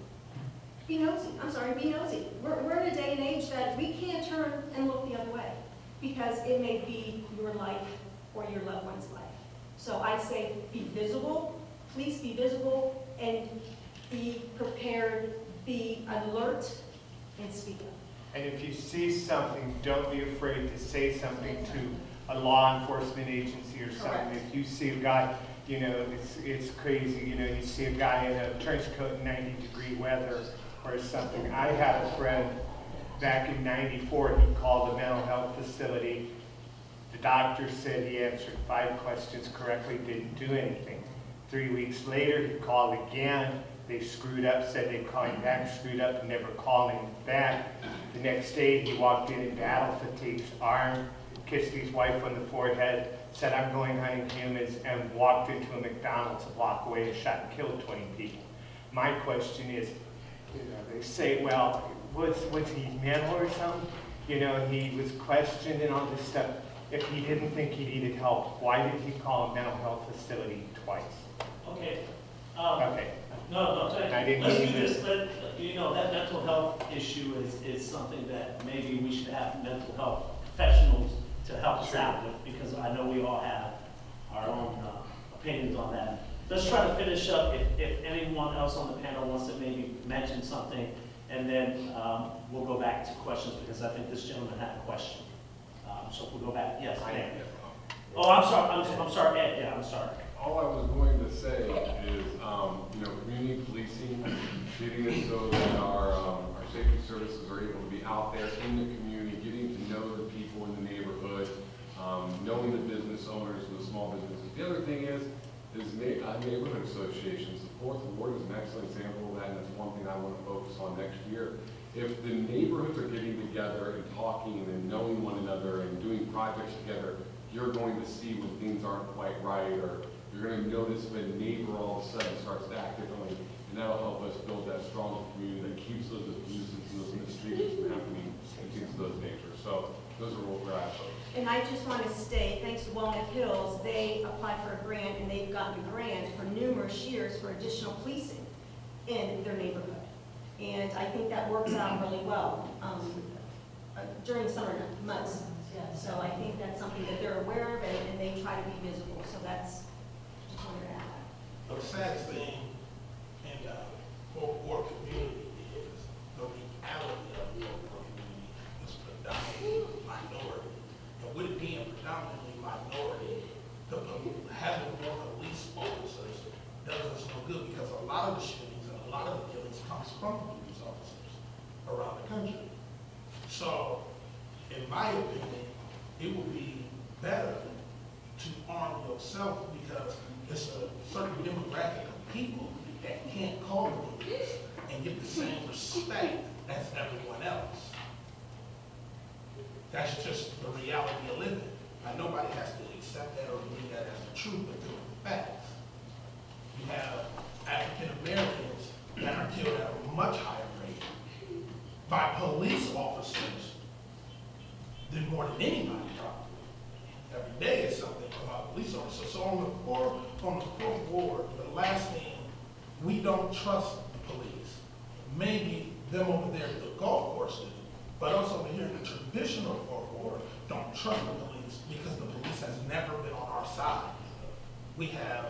Be nosy. Be nosy. We're in a day and age that we can't turn and look the other way because it may be your life or your loved one's life. So I say be visible. Please be visible and be prepared, be alert, and speak up. And if you see something, don't be afraid to say something to a law enforcement agency or something. Correct. If you see a guy, it's crazy, you see a guy in a trench coat in 90-degree weather or something. I had a friend back in '94, he called a mental health facility. The doctor said he answered 5 questions correctly, didn't do anything. 3 weeks later, he called again. They screwed up, said they'd call him back, screwed up, and never called him back. The next day, he walked in battle fatigued, arm, kissed his wife on the forehead, said, I'm going hunting humans, and walked into a McDonald's a block away and shot and killed 20 people. My question is, they say, well, was he mental or something? He was questioned and all this stuff. If he didn't think he needed help, why did he call a mental health facility twice? Okay. Okay. No, I didn't let's mean do this. to- That mental health issue is something that maybe we should have mental health professionals to help us out with, because I know we all have our own opinions on that. Let's try to finish up. If anyone else on the panel wants to maybe mention something, and then we'll go back to questions, because I think this gentleman had a question. So if we'll go back, yes, Ed. Oh, I'm sorry, Ed, yeah, I'm sorry. all I was going to say is, community policing, getting it so that our safety services are able to be out there in the community, getting to know the people in the neighborhood, knowing the business owners and the small businesses. The other thing is neighborhood associations. The Fourth Ward is an excellent example of that, and that's one thing I want to focus on next year. If the neighborhoods are getting together and talking and knowing one another and doing projects together, you're going to see when things aren't quite right, or you're going to notice if a neighbor all of a sudden starts to act differently, and that'll help us build that strong community that keeps those abuses and those mistreatments from happening and things of those natures. So those are what we're at, folks. And I just want to state, thanks to Walnut Hills, they applied for a grant and they've gotten a grant for numerous years for additional policing in their neighborhood. And I think that works out really well during the summer months. So I think that's something that they're aware of and they try to be visible. So that's just wanted to add that. The saddest thing in the Fourth Ward community is the reality of the Fourth Ward community is predominantly minority. And with it being predominantly minority, having more police officers does us no good, because a lot of the shootings and a lot of the killings comes from police officers around the country. So, in my opinion, it would be better to arm yourself, because it's a certain demographic of people that can't call the police and get the same respect as everyone else. That's just the reality of living. Now, nobody has to accept that or believe that as the truth, but they're the facts. You have African Americans that are killed at a much higher rate by police officers than more than anybody, probably. Every day is something about police officers. So on the fourth ward, the last thing, we don't trust the police. Maybe them over there at the golf course do, but also over here in the traditional fourth ward, don't trust the police, because the police has never been on our side. We have,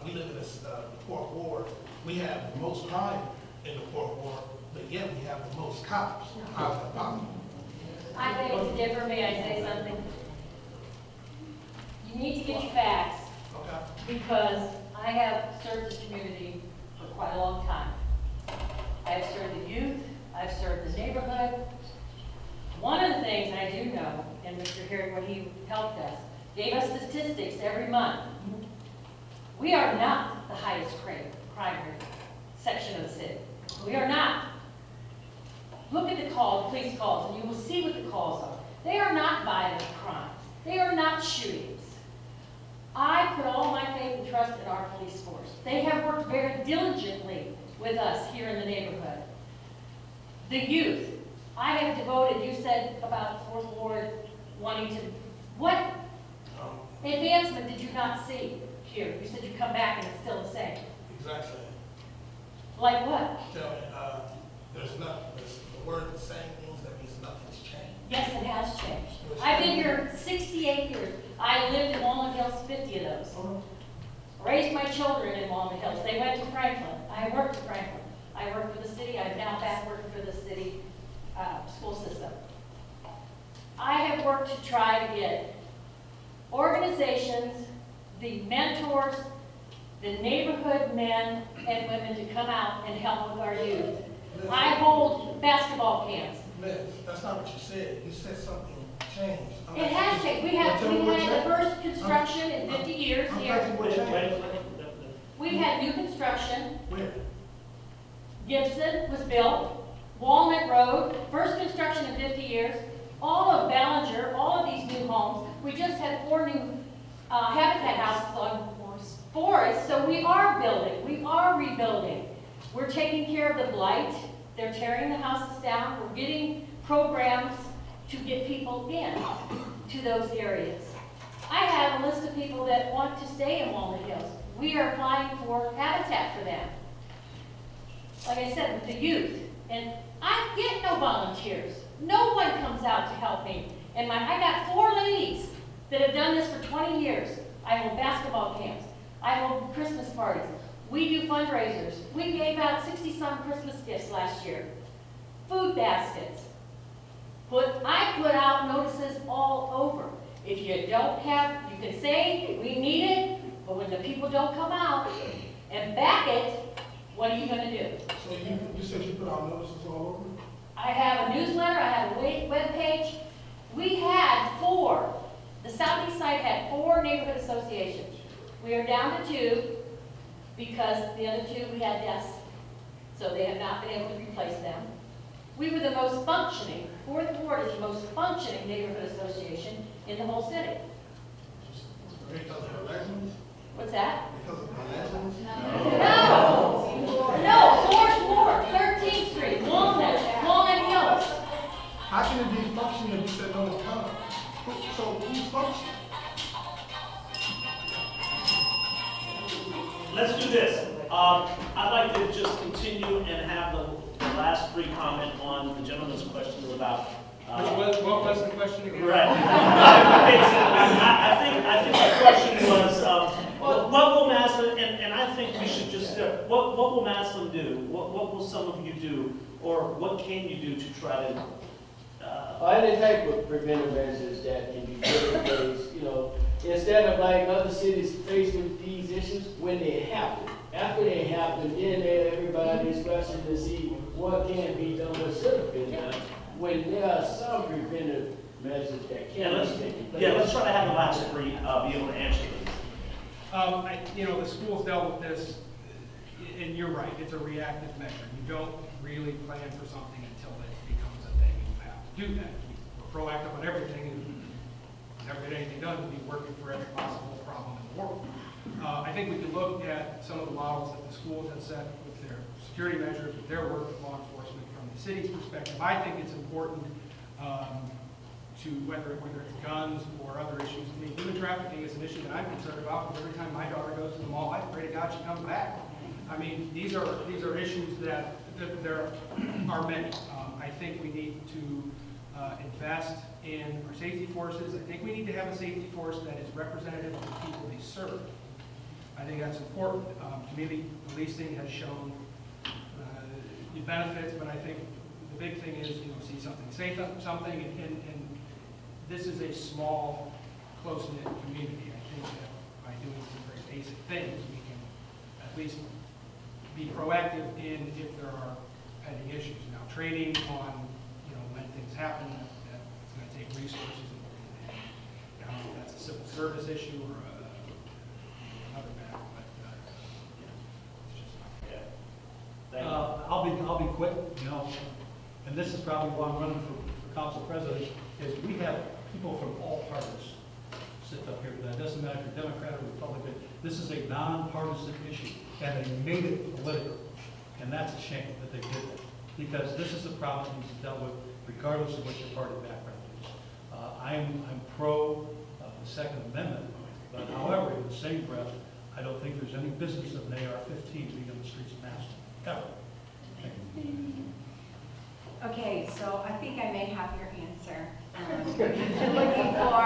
we live in this fourth ward. We have the most crime in the fourth ward, but yet we have the most cops. How's that possible? I think it's different. May I say something? You need to get your facts. Okay. Because I have served this community for quite a long time. I've served the youth, I've served the neighborhood. One of the things I do know, and Mr. Herod, when he helped us, gave us statistics every month. We are not the highest crime rate section of the city. We are not. Look at the police calls, and you will see what the calls are. They are not violent crimes. They are not shootings. I put all my faith and trust in our police force. They have worked very diligently with us here in the neighborhood. The youth, I have devoted, you said about Fourth Ward wanting to, what advancement did you not see here? You said you come back and it's still the same. Exactly. Like what? Tell me, there's nothing, the word the same means that means nothing's changed. Yes, it has changed. I've been here 68 years. I lived in Walnut Hills 50 of those. Raised my children in Walnut Hills. They went to Franklin. I worked at Franklin. I worked for the city. I'm now back working for the city school system. I have worked to try to get organizations, the mentors, the neighborhood men and women to come out and help with our youth. I hold basketball camps. Miss, that's not what you said. You said something changed. It has changed. We had the first construction in 50 years here. We've had new construction. Where? Gibson was built. Walnut Road, first construction in 50 years. All of Ballinger, all of these new homes. We just had 4 new Habitat houses on Forest. So we are building. We are rebuilding. We're taking care of the blight. They're tearing the houses down. We're getting programs to get people in to those areas. I have a list of people that want to stay in Walnut Hills. We are applying for habitat for them. Like I said, with the youth. And I get no volunteers. No one comes out to help me. And I got 4 ladies that have done this for 20 years. I hold basketball camps. I hold Christmas parties. We do fundraisers. We gave out 60-some Christmas gifts last year. Food baskets. I put out notices all over. If you don't have, you can say, we need it, But when the people don't come out and back it, what are you gonna do? So you said you put out notices all over? I have a newsletter, I have a web page. We had 4, the southeast side had 4 neighborhood associations. We are down to 2 because the other 2 we had deaths. So they have not been able to replace them. We were the most functioning, 4th Ward is the most functioning neighborhood association in the whole city. Because of elections? What's that? Because of elections? No, 4th Ward, 13th Street, Walnut Hills. How can it be functioning if you said no one's coming? So who's functioning? Let's do this. I'd like to just continue and have the last 3 comment on the gentleman's questions about. What was the question again? Right. I think the question was, what will Maslin, and I think we should just, what will Maslin do? What will some of you do? Or what can you do to try to? Any type of preventive measures that can be put in place, you know, instead of like other cities faced with these issues, when they happen. After they happen, then everybody's rushing to see what can be done, what should have been done. When there are some preventive measures that can be taken place. Yeah, let's try to have the last 3 be able to answer this. The schools dealt with this, and you're right, it's a reactive measure. You don't really plan for something until it becomes a thing, and you have to do that. We're proactive on everything, and never get anything done, we'll be working for every possible problem in the world. I think we can look at some of the models that the schools have set with their security measures, with their work with law enforcement from the city's perspective. I think it's important to whether it's guns or other issues. I mean, human trafficking is an issue that I'm concerned about because every time my daughter goes to the mall, I pray to God she comes back. I mean, these are issues that there are many. I think we need to invest in our safety forces. I think we need to have a safety force that is representative of the people they serve. I think that's important. Community policing has shown the benefits, but I think the big thing is, see something, say something, and this is a small, close-knit community. I think that by doing some very basic things, we can at least be proactive in if there are pending issues. Now, training on, when things happen, that's going to take resources. And I don't know if that's a civil service issue or another matter, but it's just not. I'll be quick, and this is probably why I'm running for council president, is we have people from all parties sit up here tonight. It doesn't matter if you're Democrat or Republican. This is a nonpartisan issue, and they made it political. And that's a shame that they did that, because this is a problem that needs to be dealt with regardless of what your party background is. I'm pro the Second Amendment, but however, in the same breath, I don't think there's any business of an AR-15 being on the streets of Mass, ever. Thank you. Okay, so I think I may have your answer. You're looking for.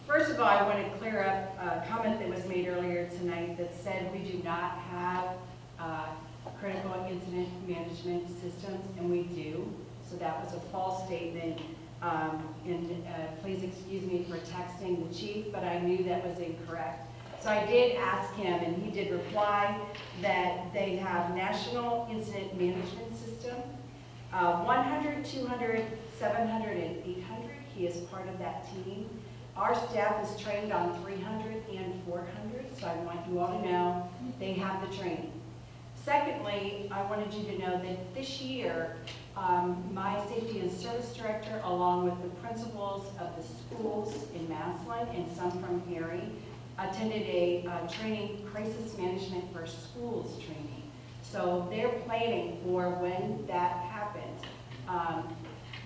First of all, I want to clear up a comment that was made earlier tonight that said we do not have critical incident management systems, and we do. So that was a false statement. Please excuse me for texting the chief, but I knew that was incorrect. So I did ask him, and he did reply that they have National Incident Management System, 100, 200, 700, and 800. He is part of that team. Our staff is trained on 300 and 400, so I want you all to know they have the training. Secondly, I wanted you to know that this year, my safety and service director, along with the principals of the schools in Maslin and some from Erie, attended a training, crisis management for schools training. So they're planning for when that happens.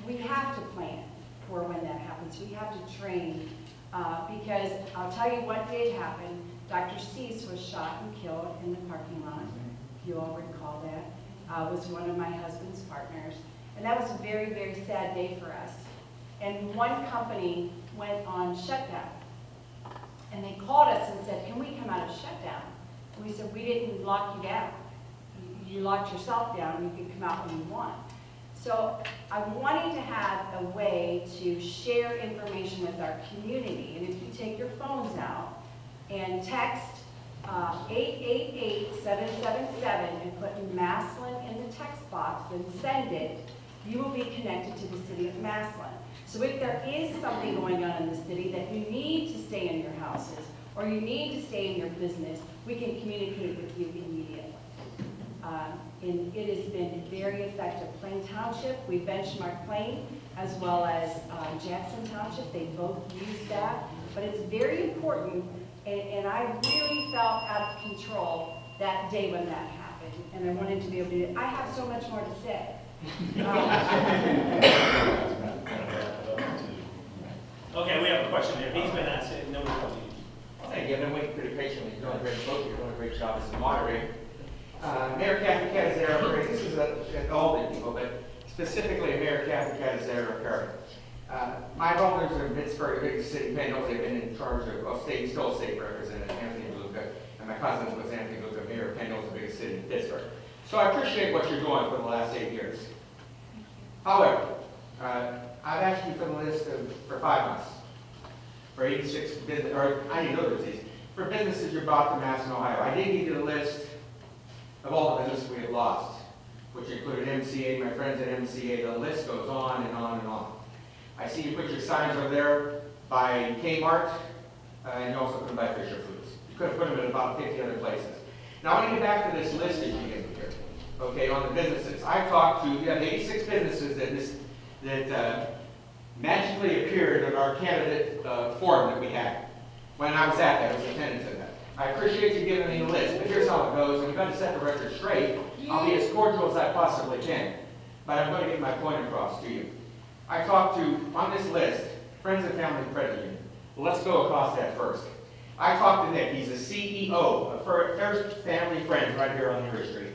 We have to plan for when that happens. We have to train because I'll tell you what did happen. Dr. Cease was shot and killed in the parking lot. If you all recall that, was one of my husband's partners. And that was a very, very sad day for us. And one company went on shutdown. And they called us and said, can we come out of shutdown? And we said, we didn't lock you down. You locked yourself down, you can come out when you want. So I'm wanting to have a way to share information with our community. And if you take your phones out, and text 888-777 and put Maslin in the text box and send it, you will be connected to the city of Maslin. So if there is something going on in the city that you need to stay in your houses or you need to stay in your business, we can communicate with you immediately. And it has been very effective. Plain Township, we benchmarked Plain as well as Jackson Township. They both use that, but it's very important. And I really felt out of control that day when that happened, and I wanted to be able to do it. I have so much more to say. Okay, we have a question here. He's been asked it, nobody told you. Well, thank you. I've been waiting pretty patiently. You're doing a great book. You're doing a great job as a moderator. Mayor Kathy Catazero, this is all the people, but specifically Mayor Kathy Catazero Curry. My brothers are in Pittsburgh, the biggest city, Penn, they've been in charge of, state, still state representative, Anthony Luca, and my cousin was Anthony Luca, Mayor of Penn, the biggest city in Pittsburgh. So I appreciate what you're doing for the last 8 years. However, I've asked you for the list for 5 months, for 86 business, or I didn't know these, for businesses you brought to Mass in Ohio. I did give you the list of all the businesses we have lost, which included MCA, my friends at MCA. The list goes on and on and on. I see you put your signs over there by Kmart, and you also put them by Fisher Foods. You could have put them in about 50 other places. Now I want to get back to this list that you gave me here, okay, on the businesses. I've talked to, you have 86 businesses that magically appeared in our candidate forum that we had. When I was at that, I was attending to that. I appreciate you giving me the list, but here's how it goes, and we've got to set the record straight. I'll be as cordial as I possibly can, but I'm going to get my point across to you. I talked to, on this list, Friends and Family Credit Union. Well, let's go across that first. I talked to Nick. He's the CEO of First Family Friends right here on Erie Street.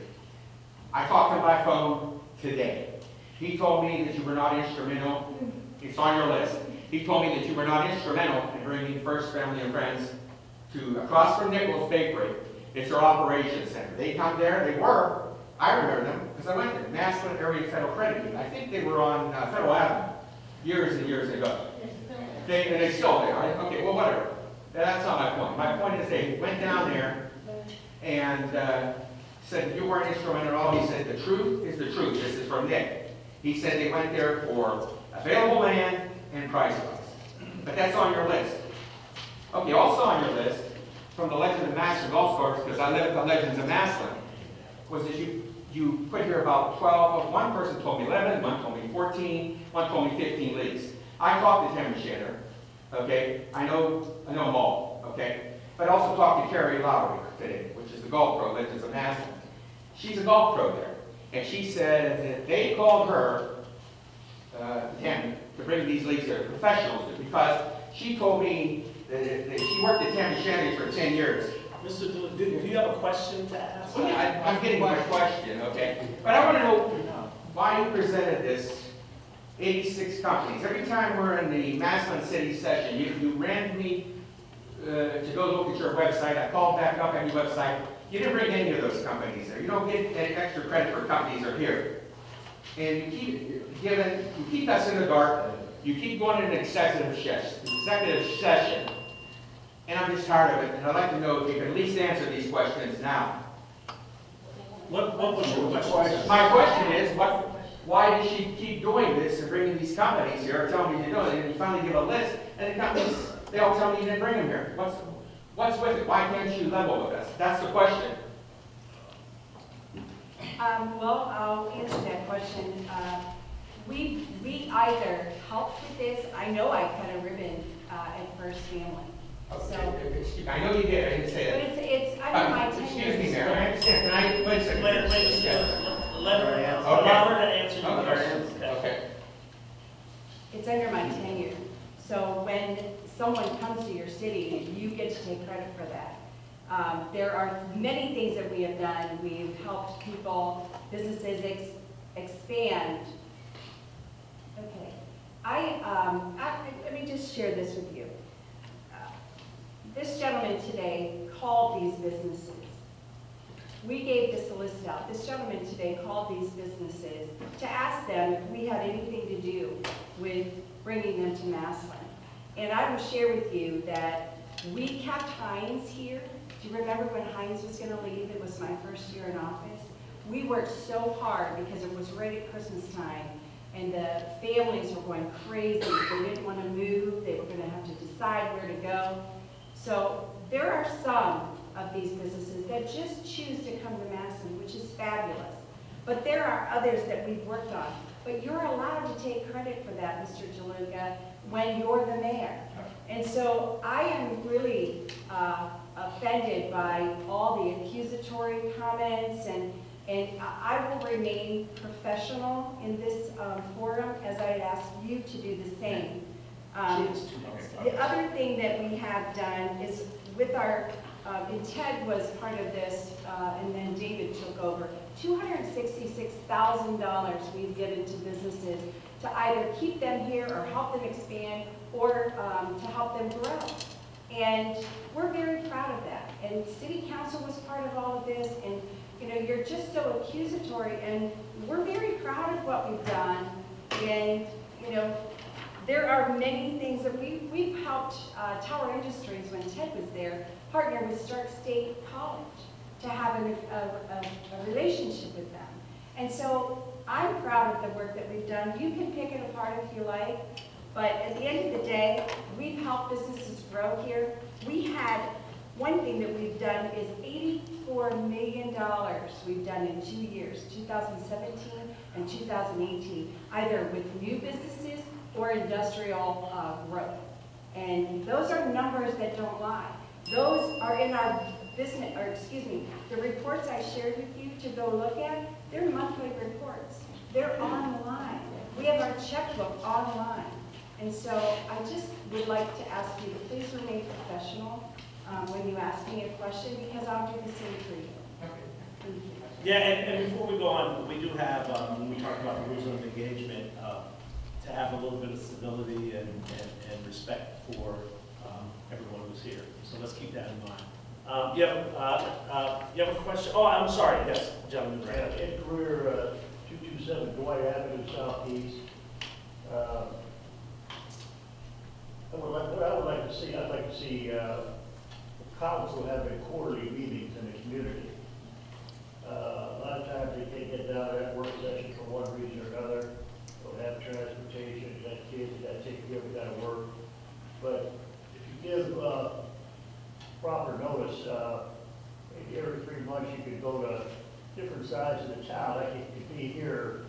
I talked to him by phone today. He told me that you were not instrumental. It's on your list. He told me that you were not instrumental in bringing First Family and Friends to across from Nichols Bakery. It's their operations center. They come there. They were. I remember them because I went there. Maslin Area Federal Credit Union. I think they were on Federal Avenue years and years ago. They still there. Okay, well, whatever. That's not my point. My point is they went down there and said you weren't instrumental at all. He said the truth is the truth. This is from Nick. He said they went there for available land and price wise. But that's on your list. Okay, also on your list, from the Legends of Maslin Golf Course, because I live at the Legends of Maslin, was that you put here about 12, one person told me 11, one told me 14, one told me 15 leagues. I talked to Tim Shanner, okay? I know them all, okay? But I also talked to Carrie Lowry today, which is the golf pro, Legends of Maslin. She's a golf pro there. And she said that they called her, Tammy, to bring these leagues here, professionals, because she told me that she worked at Tammy Shannon for 10 years. Mr. Dillon, do you have a question to ask? Well, yeah, I'm getting my question, okay? But I want to know why you presented this 86 companies. Every time we're in the Maslin City session, you ran me to go look at your website. I called back up on your website. You didn't bring any of those companies there. You don't get any extra credit for companies that are here. And you keep us in the dark. You keep going in an executive session. And I'm just tired of it. And I'd like to know if you can at least answer these questions now. What was your question? My question is, why does she keep doing this and bringing these companies here, telling me to do it, and you finally give a list, and the companies, they all tell me you didn't bring them here. What's with it? Why can't you level with us? That's the question. Well, I'll answer that question. We either helped with this. I know I cut a ribbon at First Family. So, I know you did. I didn't say that. but it's under my tenure. Excuse me, Mayor. I understand. Can I wait a second? Let her answer. Allow her to answer your questions. Okay. It's under my tenure. So when someone comes to your city, you get to take credit for that. There are many things that we have done. We've helped people, businesses expand. Okay. Let me just share this with you. This gentleman today called these businesses. We gave this list out. This gentleman today called these businesses to ask them if we had anything to do with bringing them to Maslin. And I will share with you that We kept Heinz here. Do you remember when Heinz was gonna leave? It was my first year in office. We worked so hard because it was right at Christmas time, and the families were going crazy. They didn't want to move. They were going to have to decide where to go. So there are some of these businesses that just choose to come to Madison, which is fabulous. But there are others that we've worked on. But you're allowed to take credit for that, Mr. DeLuca, when you're the mayor. And so I am really offended by all the accusatory comments, and I will remain professional in this forum, as I ask you to do the same. The other thing that we have done is with our, and Ted was part of this, and then David took over, $266,000 we've given to businesses to either keep them here or help them expand or to help them grow. And we're very proud of that. And City Council was part of all of this, and you know, you're just so accusatory, and we're very proud of what we've done. And you know, there are many things that we've helped Tower Industries, when Ted was there, partner with Stark State College to have a relationship with them. And so I'm proud of the work that we've done. You can pick it apart if you like, but at the end of the day, we've helped businesses grow here. We had, one thing that we've done is $84 million we've done in 2 years, 2017 and 2018, either with new businesses or industrial growth. And those are numbers that don't lie. Those are in our business, or excuse me, the reports I shared with you to go look at, they're monthly reports. They're online. We have our checkbook online. And so I just would like to ask you to please remain professional when you ask me a question, because I'll do the same for you. Thank you. Yeah, and before we go on, we do have, when we talk about the rules of engagement, to have a little bit of civility and respect for everyone who's here. So let's keep that in mind. You have a question? Oh, I'm sorry. Yes, gentlemen. Yeah, in career 227 Dwight Avenue Southeast. What I would like to see, I'd like to see council having quarterly meetings in the community. A lot of times they can't get down to that work session for one reason or another. Don't have transportation, you got kids, you got to take care of, you got to work. But if you give proper notice, maybe every 3 months you could go to different sides of the town. Like you could be here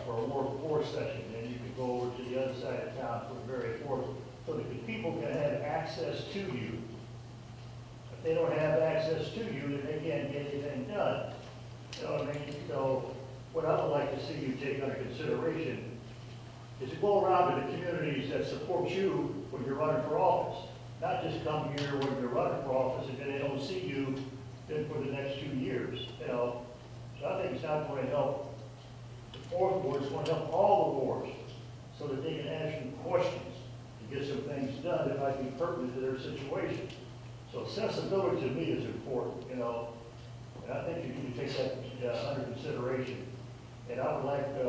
for a Ward 4 session, and you could go over to the other side of town for the very fourth, so that the people can have access to you. If they don't have access to you, then they can't get anything done. You know what I mean? So what I would like to see you take under consideration is to go around to the communities that support you when you're running for office. Not just come here when you're running for office and then they don't see you then for the next 2 years. You know, so I think it's not going to help the 4th ward, it's going to help all the wards so that they can ask you questions to get some things done that might be pertinent to their situation. So accessibility to me is important, you know, and I think you need to take that under consideration. And I would like to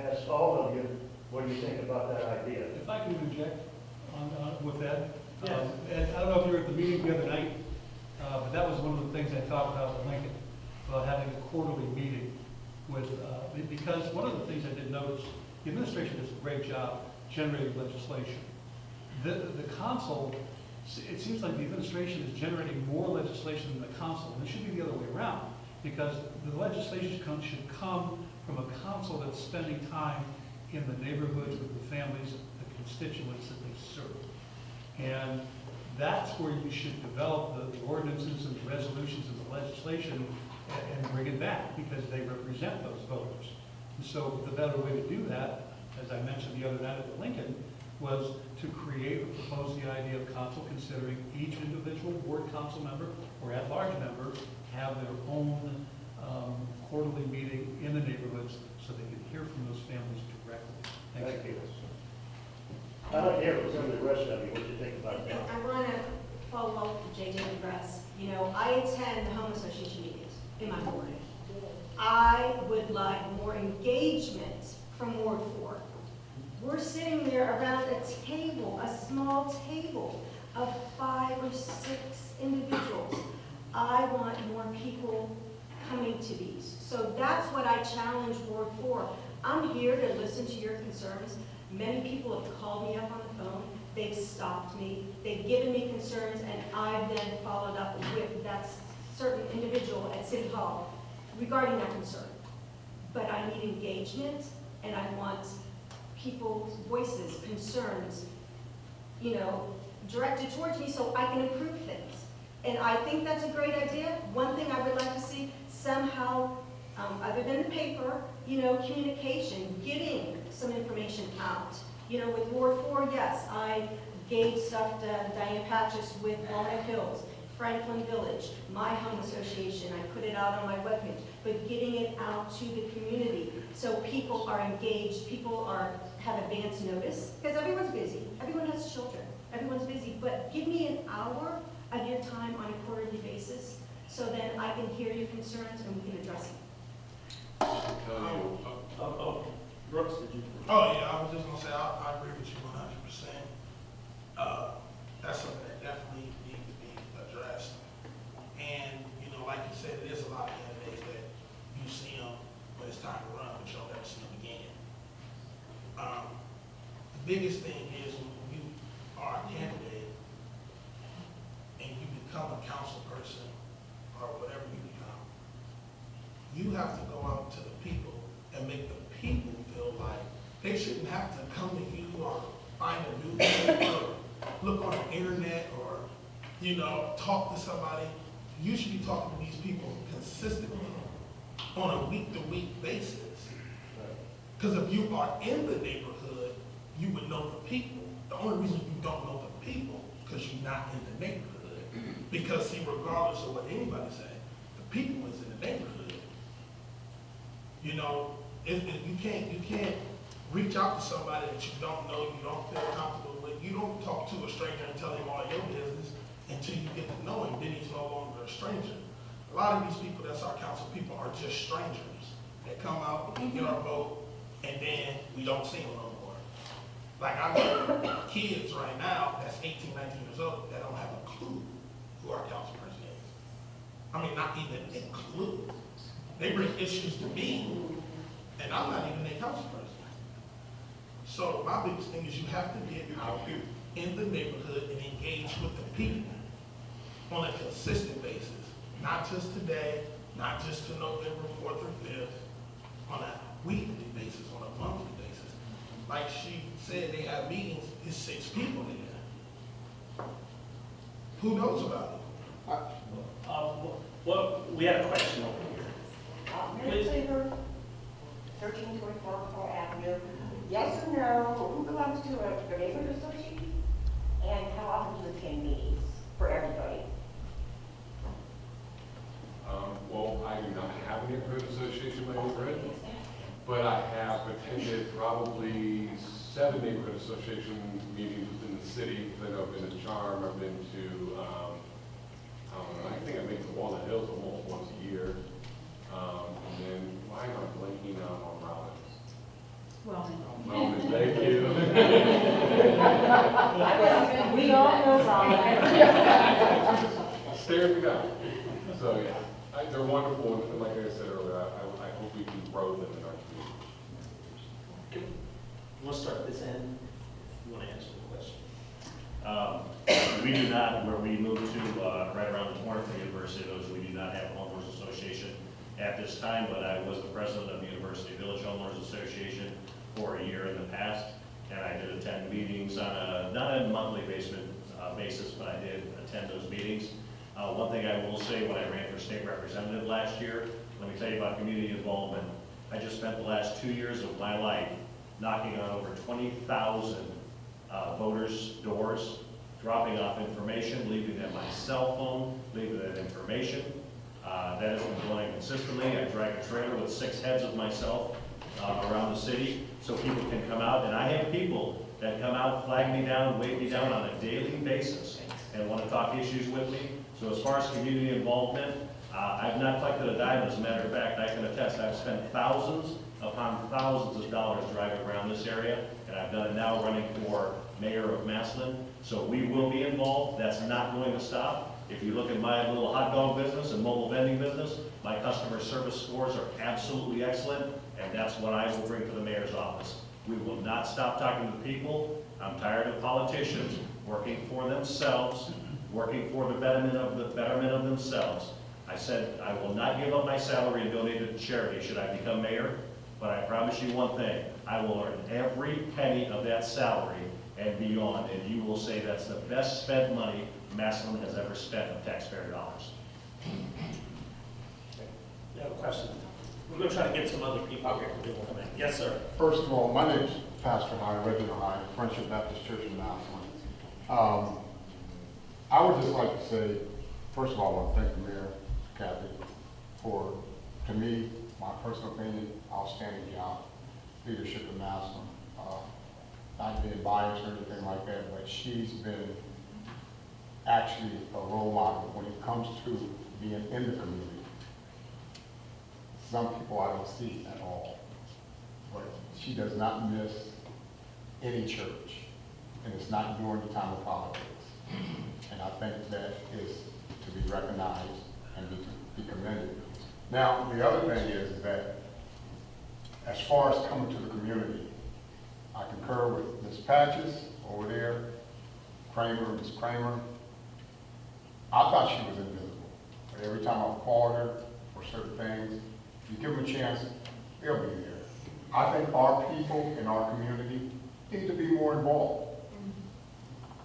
ask all of you, what do you think about that idea? If I can interject with that. Yes. And I don't know if you were at the meeting the other night, but that was one of the things I talked about at Lincoln, about having a quarterly meeting with, because one of the things I did notice, the administration does a great job generating legislation. The council, it seems like the administration is generating more legislation than the council, and it should be the other way around, because the legislation should come from a council that's spending time in the neighborhoods with the families, the constituents that they serve. And that's where you should develop the ordinances and the resolutions and the legislation and bring it back, because they represent those voters. And so the better way to do that, as I mentioned the other night at the Lincoln, was to create or propose the idea of council considering each individual ward council member or at-large member have their own quarterly meeting in the neighborhoods so they can hear from those families directly. Thank you. I'd like to hear from some of the rest of you, what you think about that. I want to follow up with J. David Russ. You know, I attend the home association meetings in my ward. I would like more engagement from Ward 4. We're sitting there around a table, a small table of or 6 individuals. I want more people coming to these. So that's what I challenge Ward 4. I'm here to listen to your concerns. Many people have called me up on the phone. They've stopped me. They've given me concerns, and I've then followed up with that certain individual at City Hall regarding that concern. But I need engagement, and I want people's voices, concerns, you know, directed towards me so I can improve things. And I think that's a great idea. One thing I would like to see somehow, other than the paper, you know, communication, getting some information out. You know, with Ward 4, yes, I gave stuff to Diane Patches with Walnut Hills, Franklin Village, my home association. I put it out on my webpage, but getting it out to the community so people are engaged, people have advance notice, because everyone's busy. Everyone has children. Everyone's busy, but give me an hour of your time on a quarterly basis so then I can hear your concerns and we can address them. Brooks, did you? Oh, yeah, I was just gonna say, I agree with you 100%. That's something that definitely needs to be addressed. And, you know, like you said, there's a lot of candidates that you see them when it's time to run, but you don't ever see them again. The biggest thing is when you are a candidate and you become a council person or whatever you become, you have to go out to the people and make the people feel like they shouldn't have to come to you or find a newspaper or look on the internet or, you know, talk to somebody. You should be talking to these people consistently on a week-to-week basis. Because if you are in the neighborhood, you would know the people. The only reason you don't know the people because you're not in the neighborhood. Because see, regardless of what anybody says, the people is in the neighborhood. You know, you can't reach out to somebody that you don't know, you don't feel comfortable with. You don't talk to a stranger and tell him all your business until you get to know him. Then he's no longer a stranger. A lot of these people that's our council people are just strangers. They come out, we get our vote, and then we don't see them no more. Like I know kids right now that's 18, 19 years old that don't have a clue who our council person is. I mean, not even a clue. They bring issues to me, and I'm not even a council person. So my biggest thing is you have to get out in the neighborhood and engage with the people on a consistent basis. Not just today, not just to November 4th or 5th, on a weekly basis, on a monthly basis. Like she said, they have meetings, there's 6 people there. Who knows about it? Well, we had a question over here. Mary Cleaver, 1324 Pearl Avenue. Yes or no, who belongs to a neighborhood association? And how often do you attend meetings for everybody? Well, I do not have a neighborhood association in my neighborhood, but I have attended probably 7 neighborhood association meetings within the city. I know I've been to Charm, I've been to, I think I've been to Walnut Hills almost once a year. And then, why am I blanking on Rollins? Rollins, thank you. We all know Rollins. Staring me down. So, yeah. They're wonderful, and like I said earlier, I hope we can grow them in our community. Let's start at this end. You want to answer the question? We do not, where we moved to right around the corner from the University Village, we do not have a homeowners association at this time, but I was the president of the University Village Homeowners Association for a year in the past, and I did attend meetings on not a monthly basis, but I did attend those meetings. One thing I will say, when I ran for state representative last year, let me tell you about community involvement. I just spent the last 2 years of my life knocking on over 20,000 voters' doors, dropping off information, leaving them my cell phone, leaving them information. That has been going consistently. I drag a trailer with 6 heads of myself around the city so people can come out. And I have people that come out, flag me down, wave me down on a daily basis and want to talk issues with me. So as far as community involvement, I've not collected a dime. As a matter of fact, I can attest I've spent thousands upon thousands of dollars driving around this area, and I've done it now running for mayor of Massillon. So we will be involved. That's not going to stop. If you look at my little hot dog business and mobile vending business, my customer service scores are absolutely excellent, and that's what I will bring to the mayor's office. We will not stop talking to people. I'm tired of politicians working for themselves, working for the betterment of themselves. I said I will not give up my salary and donate it to charity should I become mayor, but I promise you one thing, I will earn every penny of that salary and beyond, and you will say that's the best spent money Massillon has ever spent of taxpayer dollars. You have a question? We're going to try to get some other people. Okay. Yes, sir. First of all, my name's Pastor High, Reverend High, Friendship Baptist Church in Massillon. I would just like to say, first of all, I want to thank the Mayor, Kathy, for, to me, my personal opinion, outstanding job, leadership in Massillon. Not being biased or anything like that, but she's been actually a role model when it comes to being in the community. Some people I don't see at all, but she does not miss any church, and it's not during the time of politics. And I think that is to be recognized and be commended. Now, the other thing is that as far as coming to the community, I concur with Ms. Patches over there, Ms. Kramer. I thought she was invisible, but every time I've called her for certain things, if you give them a chance, they'll be there. I think our people in our community need to be more involved,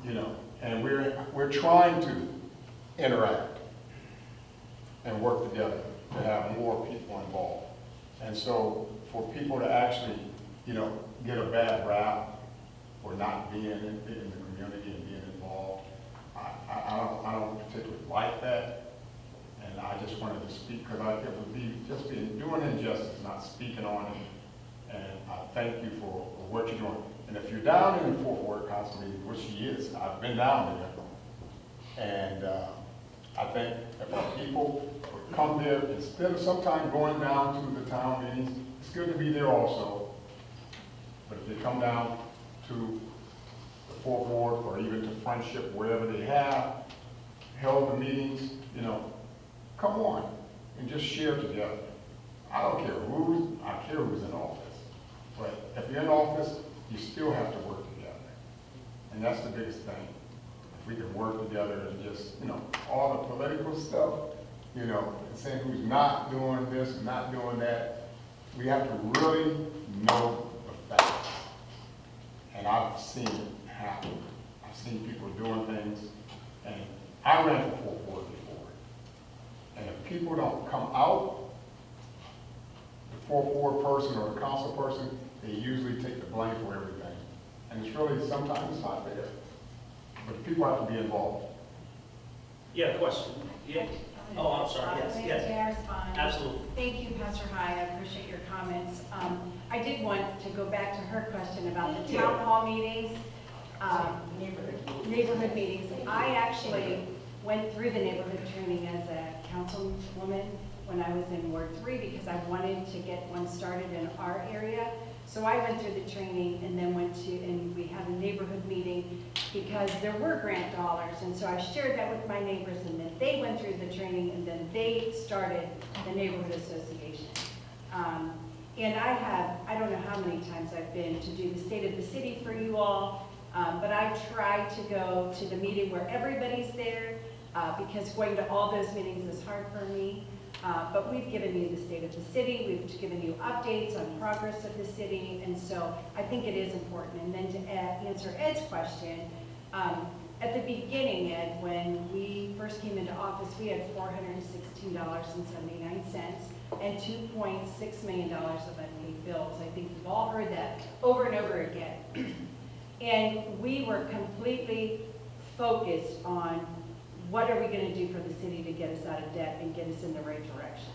you know, and we're trying to interact and work together to have more people involved. And so for people to actually, you know, get a bad rap for not being in the community and being involved, I don't particularly like that. And I just wanted to speak because it would be just doing injustice, not speaking on it. And I thank you for what you're doing. And if you're down in the Fort Worth Council meeting, which she is, I've been down there. And I think if our people would come there, instead of sometimes going down to the town meetings, it's good to be there also. But if they come down to the Fort Worth or even to Friendship, wherever they have held the meetings, you know, come on and just share together. I don't care I care who's in office. But if you're in office, you still have to work together. And that's the biggest thing. If we can work together and just, you know, all the political stuff, you know, and saying who's not doing this and not doing that, we have to really know the facts. And I've seen it happen. I've seen people doing things, and I ran for Fort Worth before. And if people don't come out, the Fort Worth person or the council person, they usually take the blame for everything. And it's really, sometimes it's not fair. But people have to be involved. Yeah, question. Yeah. Oh, I'm sorry. Yes, yes. May I respond? Absolutely. Thank you, Pastor High. I appreciate your comments. I did want to go back to her question about the town hall meetings, neighborhood meetings. I actually went through the neighborhood training as a councilwoman when I was in Ward 3 because I wanted to get one started in our area. So I went through the training and then and we had a neighborhood meeting because there were grant dollars. And so I shared that with my neighbors, and then they went through the training, and then they started the neighborhood association. And I don't know how many times I've been to do the state of the city for you all, but I try to go to the meeting where everybody's there because going to all those meetings is hard for me. But we've given you the state of the city, we've given you updates on progress of the city, and so I think it is important. And then to answer Ed's question, at the beginning, Ed, when we first came into office, we had $416.79 and $2.6 million of unpaid bills. I think we've all heard that over and over again. And we were completely focused on what are we going to do for the city to get us out of debt and get us in the right direction.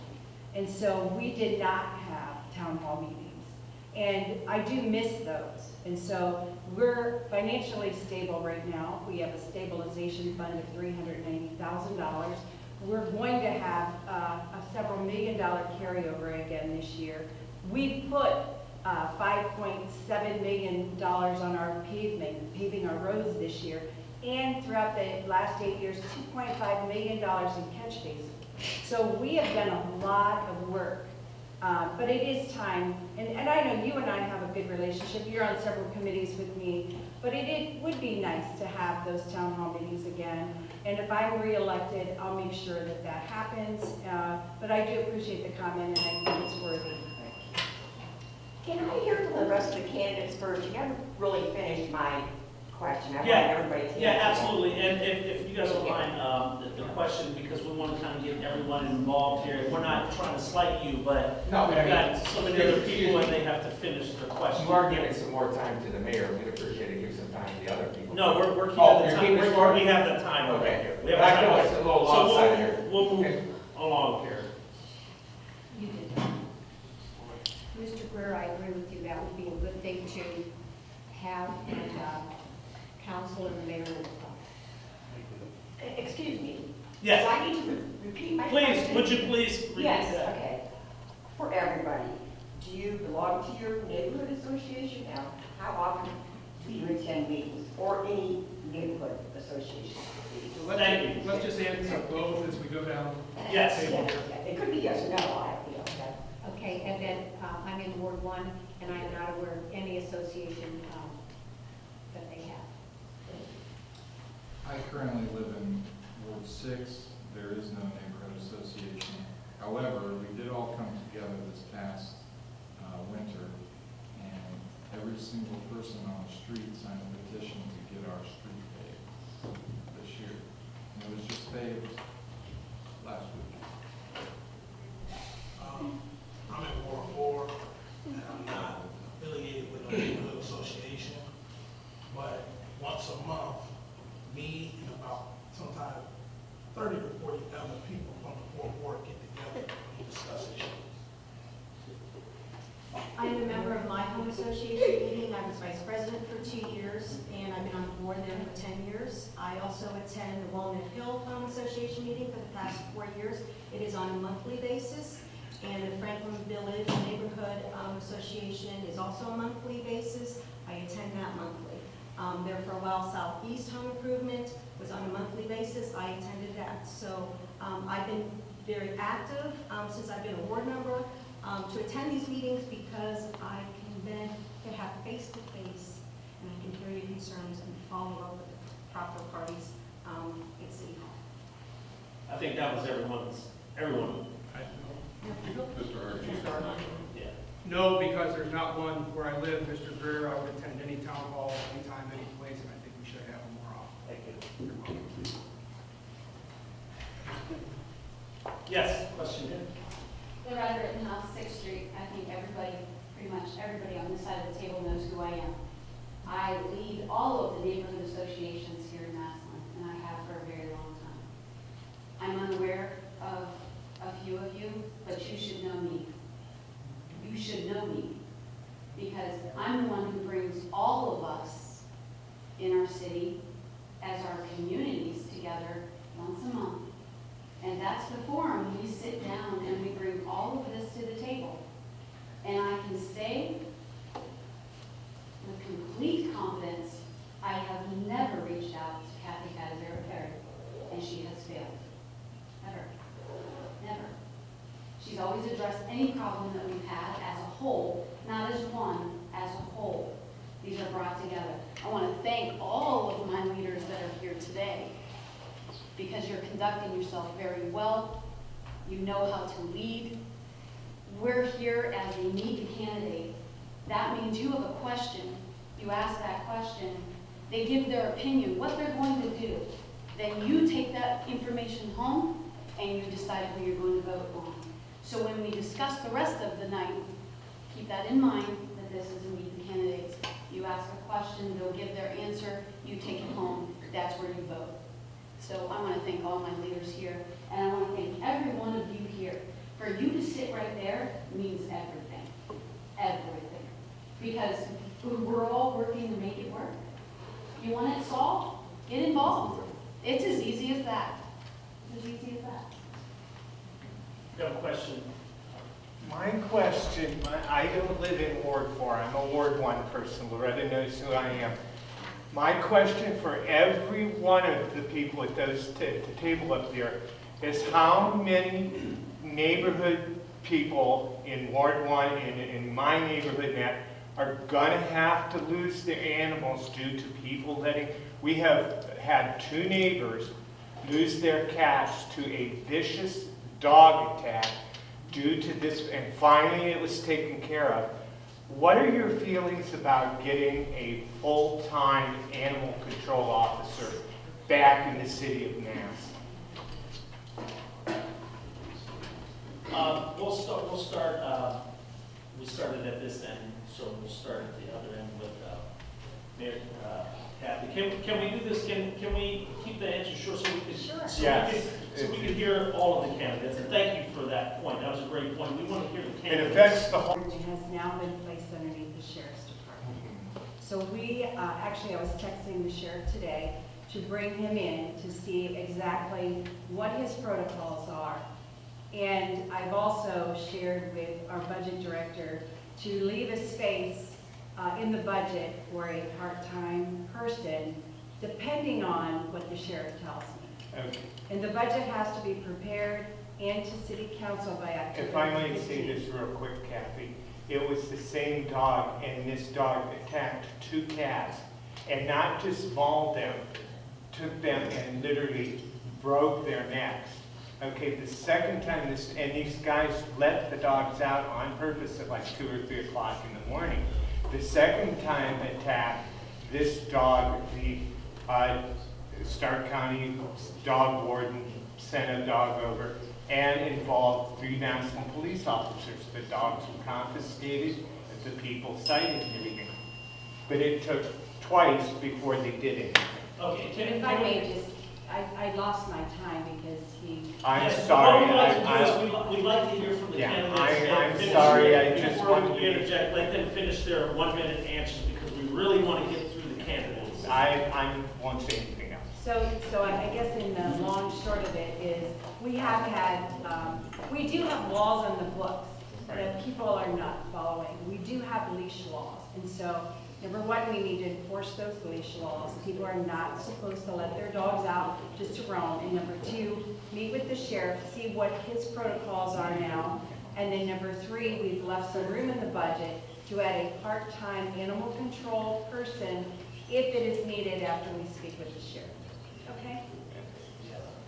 And so we did not have town hall meetings. And I do miss those. And so we're financially stable right now. We have a stabilization fund of $390,000. We're going to have a several $1 million carryover again this year. We've put $5.7 million on our paving our roads this year, and throughout the last 8 years, $2.5 million in catch basins. So we have done a lot of work, but it is time, and I know you and I have a good relationship. You're on several committees with me, but it would be nice to have those town hall meetings again. And if I'm reelected, I'll make sure that that happens. But I do appreciate the comment, and I think it's worthy. Can I hear from the rest of the candidates first? You never really finished my question. I want Yeah, everybody to yeah, answer that. absolutely. And if you guys don't mind, the question, because we want to kind of get everyone involved here. We're not trying to slight you, but No, we've but I mean, got so many other people and they have to finish their question. You are giving some more time to the mayor, we'd appreciate it, give some time to the other people. No, we're keeping Oh, the you're time. keeping score? We have the time over Okay. here. We have But I the feel time. like it's a little So lopsided here. we'll move Okay. along here. You did. Mr. Greer, I agree with you. That would be a good thing to have, and council and the mayor will talk. Excuse me. Yes. Do I need to repeat my Please, question? would you please repeat Yes, that? okay. For everybody, do you belong to your neighborhood association now? How often do you attend meetings or any neighborhood association? So let's just answer both as we go down. Yes. the table here. Yeah, it could be yes or no, okay. Okay, and then I'm in Ward 1, and I'm not aware of any association that they have. I currently live in Ward 6. There is no neighborhood association. However, we did all come together this past winter, and every single person on the street signed a petition to get our street paved this year. And it was just paved last week. I'm in Ward 4, and I'm not affiliated with a neighborhood association, but once a month, me and about sometimes 30 to 40 other people from the 4th Ward get together and discuss issues. I'm a member of my home association meeting. I was vice president for 2 years, and I've been on the board there for 10 years. I also attend the Walnut Hill Home Association meeting for the past 4 years. It is on a monthly basis. And the Franklin Village Neighborhood Association is also a monthly basis. I attend that monthly. There for a while, Southeast Home Improvement was on a monthly basis. I attended that. So I've been very active since I've been a ward member to attend these meetings because I can then have face-to-face and I can hear your concerns and follow up with the proper parties at City Hall. I think that was everyone. Mr. Archie. Yeah. No, because there's not one where I live, Mr. Greer. I would attend any town hall, anytime, any place, and I think we should have them more often. Thank you. Yes, question here. Loretta Rittenhouse, 6th Street. I think pretty much everybody on this side of the table knows who I am. I lead all of the neighborhood associations here in Massillon, and I have for a very long time. I'm unaware of a few of you, but you should know me. You should know me, because I'm the one who brings all of us in our city as our communities together once a month. And that's the forum. We sit down and we bring all of this to the table. And I can say with complete confidence, I have never reached out to Kathy Kazera-Perry, and she has failed. Never. Never. She's always addressed any problem that we've had as a whole, not as one, as a whole. These are brought together. I want to thank all of my leaders that are here today, because you're conducting yourself very well. You know how to lead. We're here as a needed candidate. That means you have a question. You ask that question. They give their opinion, what they're going to do. Then you take that information home and you decide who you're going to vote on. So when we discuss the rest of the night, keep that in mind, that this is a meet the candidates. You ask a question, they'll give their answer, you take it home, that's where you vote. So I want to thank all my leaders here, and I want to thank every one of you here. For you to sit right there means everything. Everything. Because we're all working to make it work. You want it solved? Get involved. It's as easy as that. It's as easy as that. You have a question? My question, I don't live in Ward 4, I'm a Ward 1 person, Loretta knows who I am. My question for every one of the people at the table up there is how many neighborhood people in Ward 1 and in my neighborhood now are gonna have to lose their animals due to people letting, we have had 2 neighbors lose their cats to a vicious dog attack due to this, and finally it was taken care of. What are your feelings about getting a full-time animal control officer back in the city of Mass? We started at this end, so we'll start at the other end with Mayor Kathy. Can we do this? Can we keep the answer short so we can, so we can hear all of the candidates? And thank you for that point. That was a great point. We want to hear the candidates. It affects the whole. It has now been placed underneath the sheriff's department. So we, actually I was texting the sheriff today to bring him in to see exactly what his protocols are. And I've also shared with our budget director to leave a space in the budget for a part-time person, depending on what the sheriff tells me. Okay. And the budget has to be prepared and to city council by October 15th. If I may say this real quick, Kathy, it was the same dog, and this dog attacked 2 cats, and not just mauled them, took them and literally broke their necks. Okay, the second time and these guys let the dogs out on purpose at like 2 or 3 o'clock in the morning. The second time attack, this dog, the Stark County dog warden sent a dog over and involved 3 Madison police officers. The dogs were confiscated, the people cited and everything. But it took twice before they did it. Okay, If I may just, I lost my time because he... I'm sorry. We'd like to hear from the candidates. I'm sorry, I just before wanted we to... interject, let them finish their 1-minute answers because we really want to get through the candidates. I won't say anything else. So I guess in the long short of it is, we have had, we do have laws on the books that people are not following. We do have leash laws, and so number 1, we need to enforce those leash laws. People are not supposed to let their dogs out just to roam. And number 2, meet with the sheriff, see what his protocols are now. And then number 3, we've left some room in the budget to add a part-time animal control person if it is needed after we speak with the sheriff. Okay?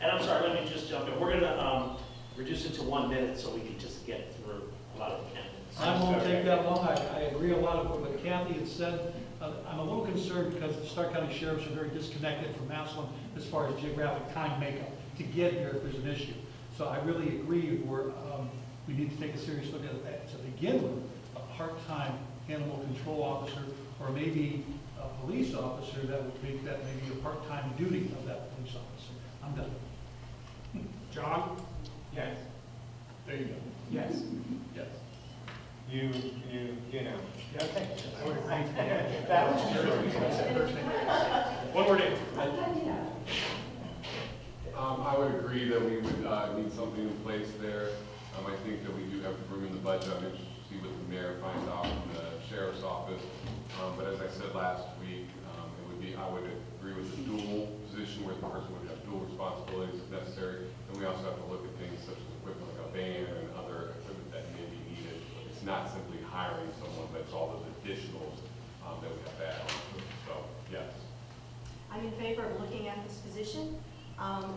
And I'm sorry, let me just jump in. We're going to reduce it to 1 minute so we can just get through a lot of the candidates. I won't take that long. I agree a lot with what Kathy had said. I'm a little concerned because the Stark County sheriffs are very disconnected from Massillon as far as geographic time makeup to get here if there's an issue. So I really agree we need to take a serious look at that to begin with, a part-time animal control officer or maybe a police officer that would make that maybe a part-time duty of that police officer. I'm done. John? Yes. There you go. Yes. Yes. You know. Okay. That was true. One more day. I would agree that we would need something in place there. I think that we do have room in the budget. I'm interested to see what the mayor finds out from the sheriff's office. But as I said last week, I would agree with the dual position where the person would have dual responsibilities if necessary. And we also have to look at things such as equipment like a van and other equipment that may be needed. It's not simply hiring someone, but it's all those additionals that we have to add on. So, yes. I'm in favor of looking at this position.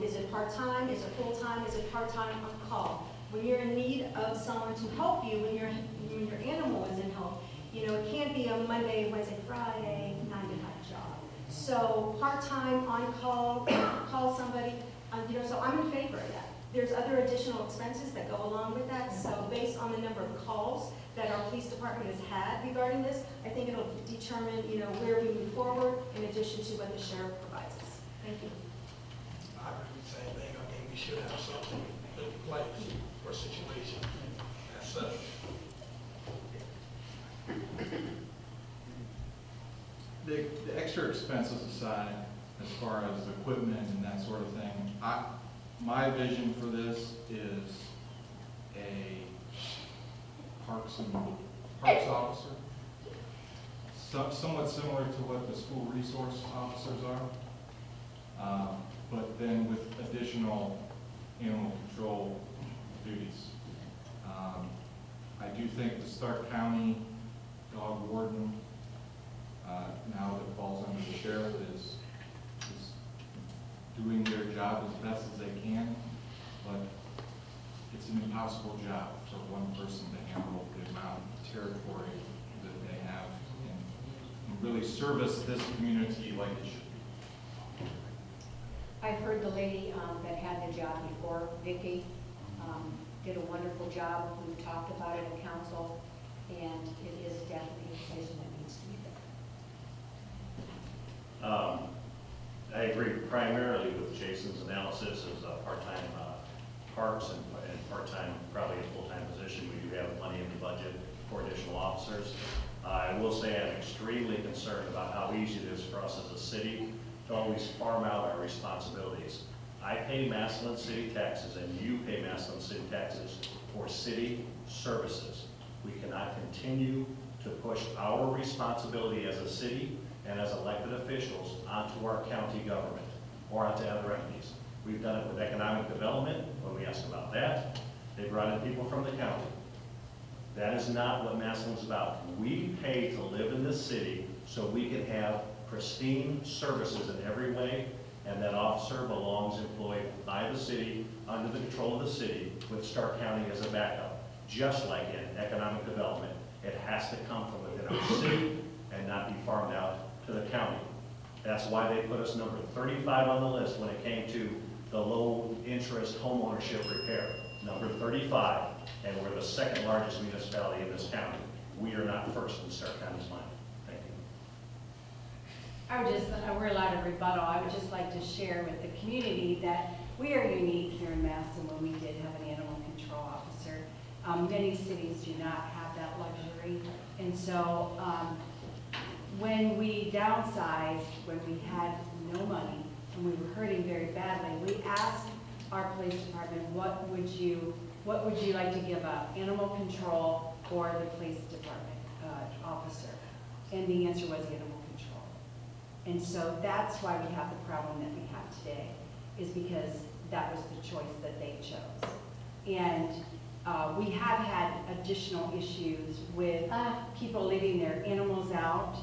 Is it part-time? Is it full-time? Is it part-time on call? When you're in need of someone to help you, when your animal is in help, it can't be a Monday, Wednesday, Friday, 9-to-5 job. So part-time on call, call somebody, so I'm in favor of that. There's other additional expenses that go along with that. So based on the number of calls that our police department has had regarding this, I think it'll determine, where we move forward in addition to what the sheriff provides us. Thank you. I agree with the same thing. I think we should have something in place for a situation as such. The extra expenses aside, as far as equipment and that sort of thing, my vision for this is Parks officer. Somewhat similar to what the school resource officers are, but then with additional animal control duties. I do think the Stark County dog warden, now that falls under the sheriff, is doing their job as best as they can, but it's an impossible job for one person to handle the amount of territory that they have and really service this community like it should be. I've heard the lady that had the job before, Vicki, did a wonderful job. We've talked about it at council, and it is definitely a position that needs to be there. I agree primarily with Jason's analysis as a part-time parks and part-time, probably a full-time position. We do have money in the budget for additional officers. I will say I'm extremely concerned about how easy it is for us as a city to always farm out our responsibilities. I pay Massillon city taxes and you pay Massillon city taxes for city services. We cannot continue to push our responsibility as a city and as elected officials onto our county government or onto other entities. We've done it with economic development. When we ask about that, they brought in people from the county. That is not what Massillon's about. We pay to live in this city so we can have pristine services in every way, and that officer belongs employed by the city, under the control of the city, with Stark County as a backup. Just like in economic development, it has to come from within our city and not be farmed out to the county. That's why they put us number 35 on the list when it came to the low interest home ownership repair. Number 35, and we're the second largest municipality in this county. We are not first in Stark County's mind. Thank you. I would just, we're allowed a rebuttal. I would just like to share with the community that we are unique here in Madison when we did have an animal control officer. Many cities do not have that luxury. And so when we downsized, when we had no money and we were hurting very badly, we asked our police department, what would you like to give up, animal control or the police department officer? And the answer was animal control. And so that's why we have the problem that we have today, is because that was the choice that they chose. And we have had additional issues with people leaving their animals out.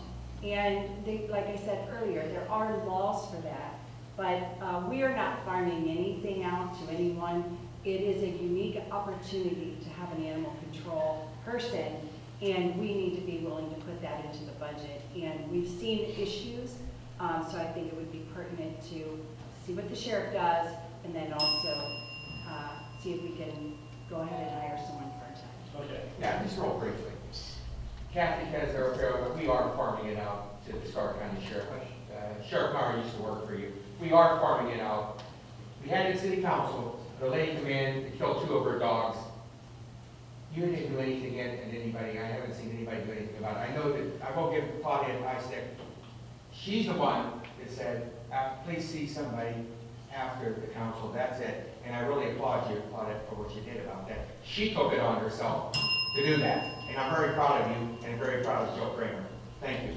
And like I said earlier, there are laws for that. But we are not farming anything out to anyone. It is a unique opportunity to have an animal control person, and we need to be willing to put that into the budget. And we've seen issues, so I think it would be pertinent to see what the sheriff does, and then also see if we can go ahead and hire someone part-time. Okay. Yeah, just real briefly. Kathy Kazarapero, we are farming it out to the Stark County Sheriff. Sheriff Maurer used to work for you. We are farming it out. We had it at City Council. The lady came in and killed 2 of her dogs. You didn't do anything yet, and anybody, I haven't seen anybody do anything about it. I know that, I won't give Claudia a stick. She's the one that said, please see somebody after the council, that's it. And I really applaud you, Claudia, for what you did about that. She took it on herself to do that. And I'm very proud of you, and very proud of Joe Kramer. Thank you.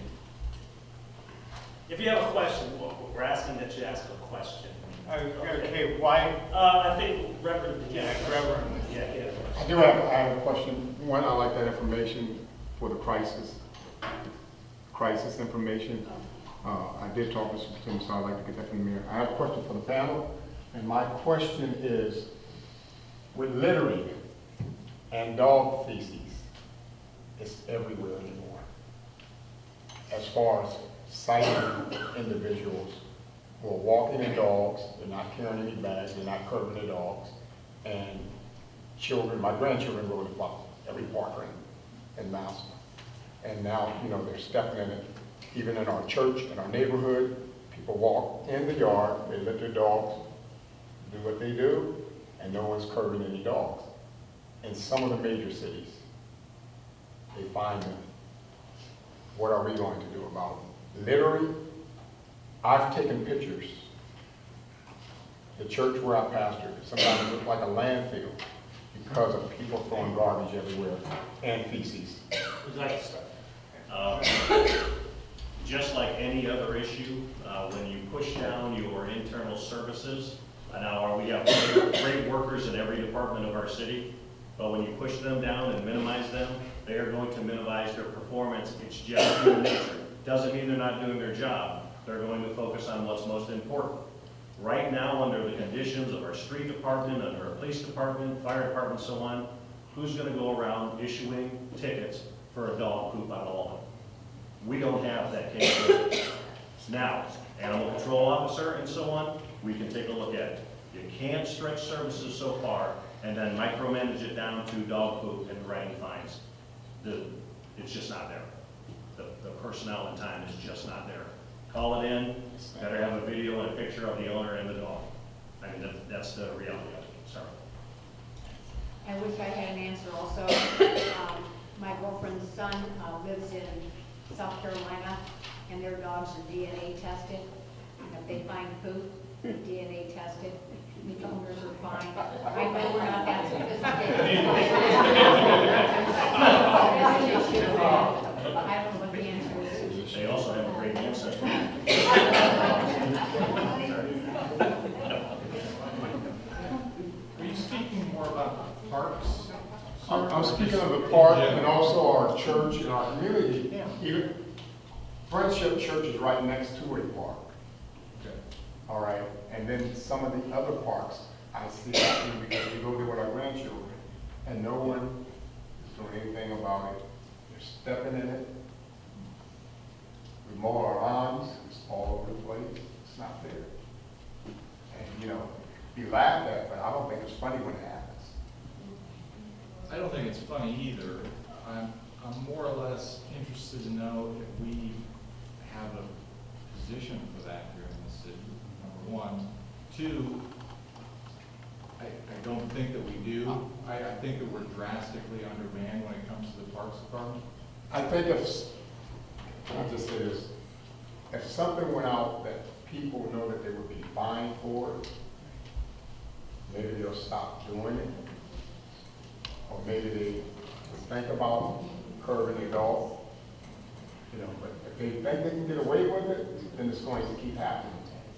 If you have a question, we're asking that you ask a question. Okay, why? I think Reverend. Yeah, Reverend. Yeah. I have a question. One, I like that information for the crisis information. I did talk to Tim, so I'd like to get that from the mayor. I have a question for the panel, and my question is, with littering and dog feces, it's everywhere anymore. As far as sighting individuals who are walking their dogs, they're not carrying any bags, they're not curbing their dogs, and children, my grandchildren rode it up every park in Massillon. And now, they're stepping in it. Even in our church, in our neighborhood, people walk in the yard, they let their dogs do what they do, and no one's curbing any dogs. In some of the major cities, they find them. What are we going to do about it? Littering, I've taken pictures. The church where I pastored, sometimes it looked like a landfill. because of people throwing garbage everywhere and feces. Would you like to start? Just like any other issue, when you push down your internal services, now we have great workers in every department of our city, but when you push them down and minimize them, they are going to minimize their performance. It's just human nature. Doesn't mean they're not doing their job. They're going to focus on what's most important. Right now, under the conditions of our street department, under our police department, fire department, so on, who's going to go around issuing tickets for a dog poop on the lawn? We don't have that capability. Now, animal control officer and so on, we can take a look at it. You can't stretch services so far and then micromanage it down to dog poop and writing fines. It's just not there. The personnel and time is just not there. Call it in, better have a video and a picture of the owner and the dog. I mean, that's the reality of it, sorry. I wish I had an answer also. My girlfriend's son lives in South Carolina, and their dogs are DNA tested. And if they find poop, they're DNA tested. The owners are fine. I know we're not that sophisticated. I don't know what the answer is. They also have a great ancestor. Are you speaking more about parks? I'm speaking of the park and also our church and our community. Even Friendship Church is right next to a park. Okay. All right, and then some of the other parks I see happening because we go there with our grandchildren, and no one is doing anything about it. They're stepping in it. We mow our lawns, it's all over the place. It's not fair. And you know, be laughed at, but I don't think it's funny when it happens. I don't think it's funny either. I'm more or less interested to know if we have a position for that here in the city, number one. Two, I don't think that we do. I think that we're drastically undermanned when it comes to the Parks Department. I think I'll just say this, if something went out that people know that they would be fined for it, maybe they'll stop doing it. Or maybe they would think about curbing it off. You know, but if they think they can get away with it, then it's going to keep happening.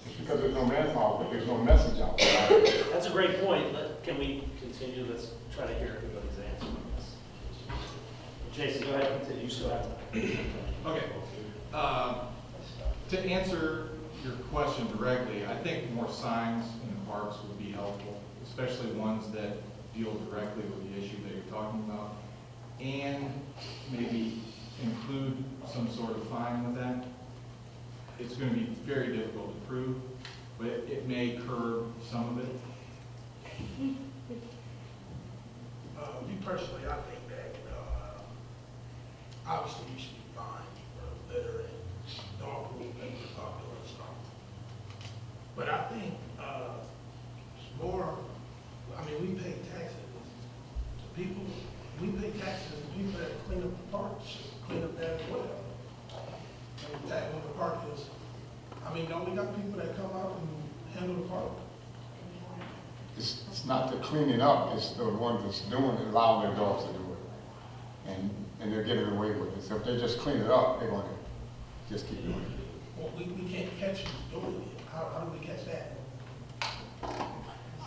It's because there's no manpower, but there's no message out there. That's a great point. Can we continue? Let's try to hear everybody's answer on this. Jason, go ahead and continue. You still have Okay. To answer your question directly, I think more signs in the parks would be helpful, especially ones that deal directly with the issue that you're talking about, and maybe include some sort of fine with that. It's going to be very difficult to prove, but it may curb some of it. Me personally, I think that, obviously you should be fined for litter and dog poop and dog doing stuff. But I think, it's more, I mean, we pay taxes. People, we pay taxes to people that clean up the parks, should clean up that as well. And that when the park is, I mean, don't we got people that come out and handle the park? It's not the cleaning up, it's the ones that's doing it, allowing their dogs to do it. And they're getting away with it. So if they just clean it up, they're going to just keep doing it. Well, we can't catch them doing it. How do we catch that?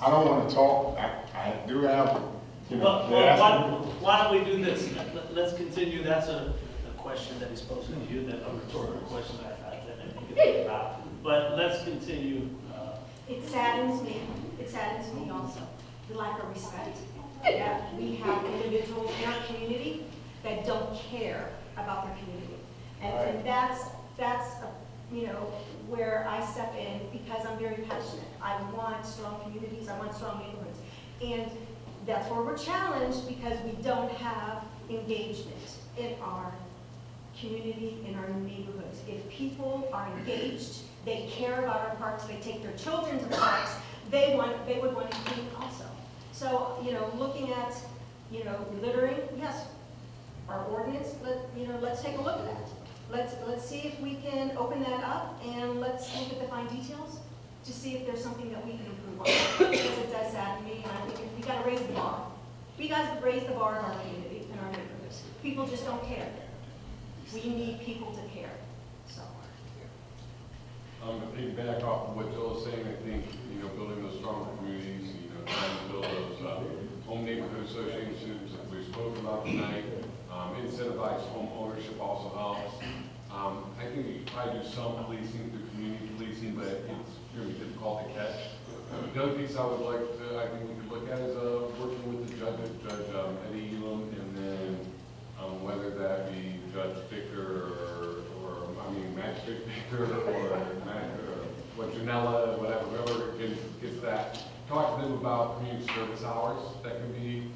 I don't want to talk, I do have, you know, why don't we do this? Let's continue. That's a question that is posed to you, that a rhetorical question that you can think about. But let's continue. It saddens me also, the lack of respect. That we have individuals in our community that don't care about their community. And that's you know, where I step in because I'm very passionate. I want strong communities, I want strong neighborhoods. And that's where we're challenged because we don't have engagement in our community, in our neighborhoods. If people are engaged, they care about our parks, they take their children to the parks, they would want to clean also. So, you know, looking at, you know, littering, yes, our ordinance, let's take a look at that. Let's see if we can open that up and let's look at the fine details to see if there's something that we can improve on. Because it does sadden me, and I think we got to raise the bar. We guys raise the bar in our community, in our neighborhoods. People just don't care. We need people to care, so. To piggyback off of what Joel is saying, I think, building those stronger communities, trying to build those home neighborhood associations that we've spoken about tonight, incentivize home ownership also helps. I think you could probably do some policing through community policing, but it's going to be difficult to catch. The other piece I would like to, I think we could look at is working with the judge, Judge Eddie Elam, and then whether that be Judge Victor or Magistrate Victor or Janella, whoever gets that. Talk to them about community service hours that can be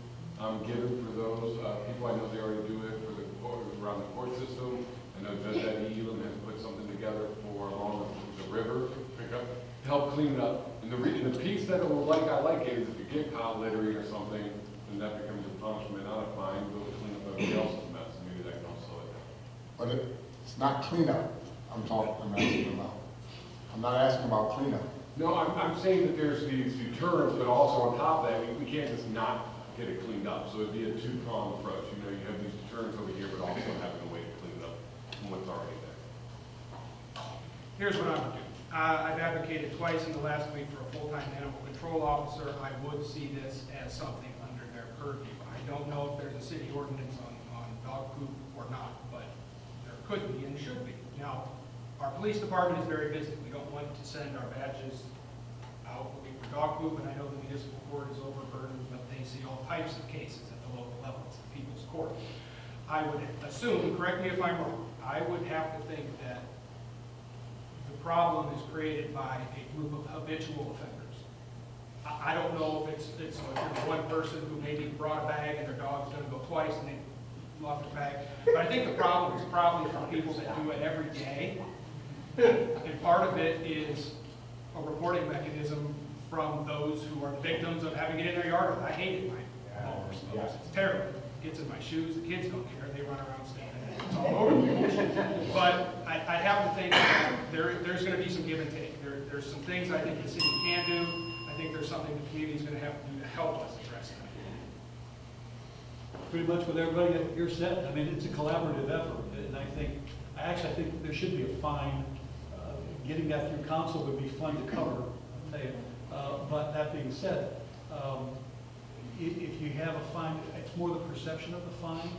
given for those people. I know they already do it for the court, around the court system. I know Judge Eddie Elam has put something together for along the river to pick up, to help clean it up. And the piece that I like it is if you get caught littering or something, then that becomes a punishment, not a fine. Go clean up everybody else's mess. Maybe that can also slow it down. But it's not cleanup I'm asking about. I'm not asking about cleanup. No, I'm saying that there's these deterrents, but also on top of that, we can't just not get it cleaned up. So it'd be a two-pronged approach. You have these deterrents over here, but also having a way to clean it up from what's already there. Here's what I'm gonna do. I've advocated twice in the last week for a full-time animal control officer. I would see this as something under their purview. I don't know if there's a city ordinance on dog poop or not, but there could be and should be. Now, our police department is very busy. We don't want to send our badges out looking for dog poop, and I know the municipal court is overburdened, but they see all types of cases at the local level. It's the people's court. I would assume, correct me if I'm wrong, I would have to think that the problem is created by a group of habitual offenders. I don't know if it's one person who maybe brought a bag and their dog's going to go twice and they lost their bag, but I think the problem is probably from people that do it every day. And part of it is a reporting mechanism from those who are victims of having it in their yard. I hate it, my mowers. It's terrible. It gets in my shoes. The kids don't care. They run around standing there. It's all over me. But I have to think that there's going to be some give and take. There's some things I think the city can do. I think there's something the community is going to have to do to help us address that. Pretty much with everybody you're set. I mean, it's a collaborative effort, and I actually think there should be a fine. Getting that through council would be fun to cover, I'll tell you. But that being said, if you have a fine, it's more the perception of the fine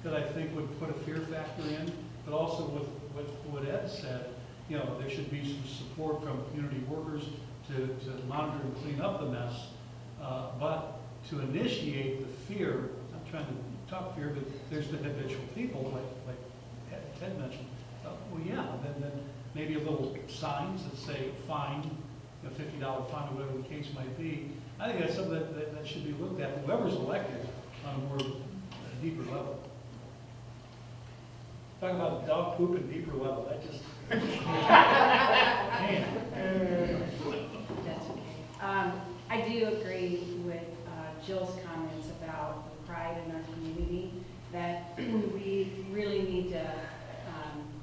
that I think would put a fear factor in, but also with what Ed said, there should be some support from community workers to monitor and clean up the mess, but to initiate the fear, I'm not trying to talk fear, but there's the habitual people, like Ted mentioned. Well, yeah, then maybe a little signs that say fine, $50 fine, or whatever the case might be. I think that's something that should be looked at, whoever's elected on a more deeper level. Talking about dog poop and deeper level, that just, man. That's okay. I do agree with Jill's comments about the pride in our community, that we really need to,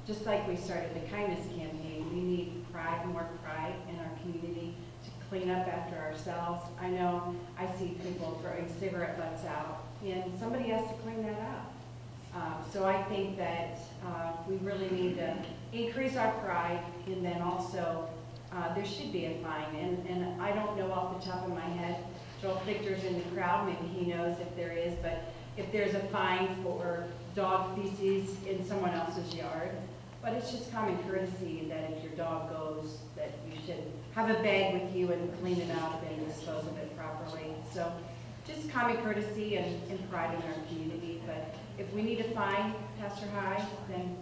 just like we started the kindness campaign, we need more pride in our community to clean up after ourselves. I know I see people throwing cigarette butts out, and somebody has to clean that up. So I think that we really need to increase our pride, and then also there should be a fine. And I don't know off the top of my head, Joel Victor's in the crowd, maybe he knows if there is, but if there's a fine for dog feces in someone else's yard. But it's just common courtesy that if your dog goes, that you should have a bag with you and clean it up and dispose of it properly. So just common courtesy and pride in our community. But if we need a fine, Pastor High, then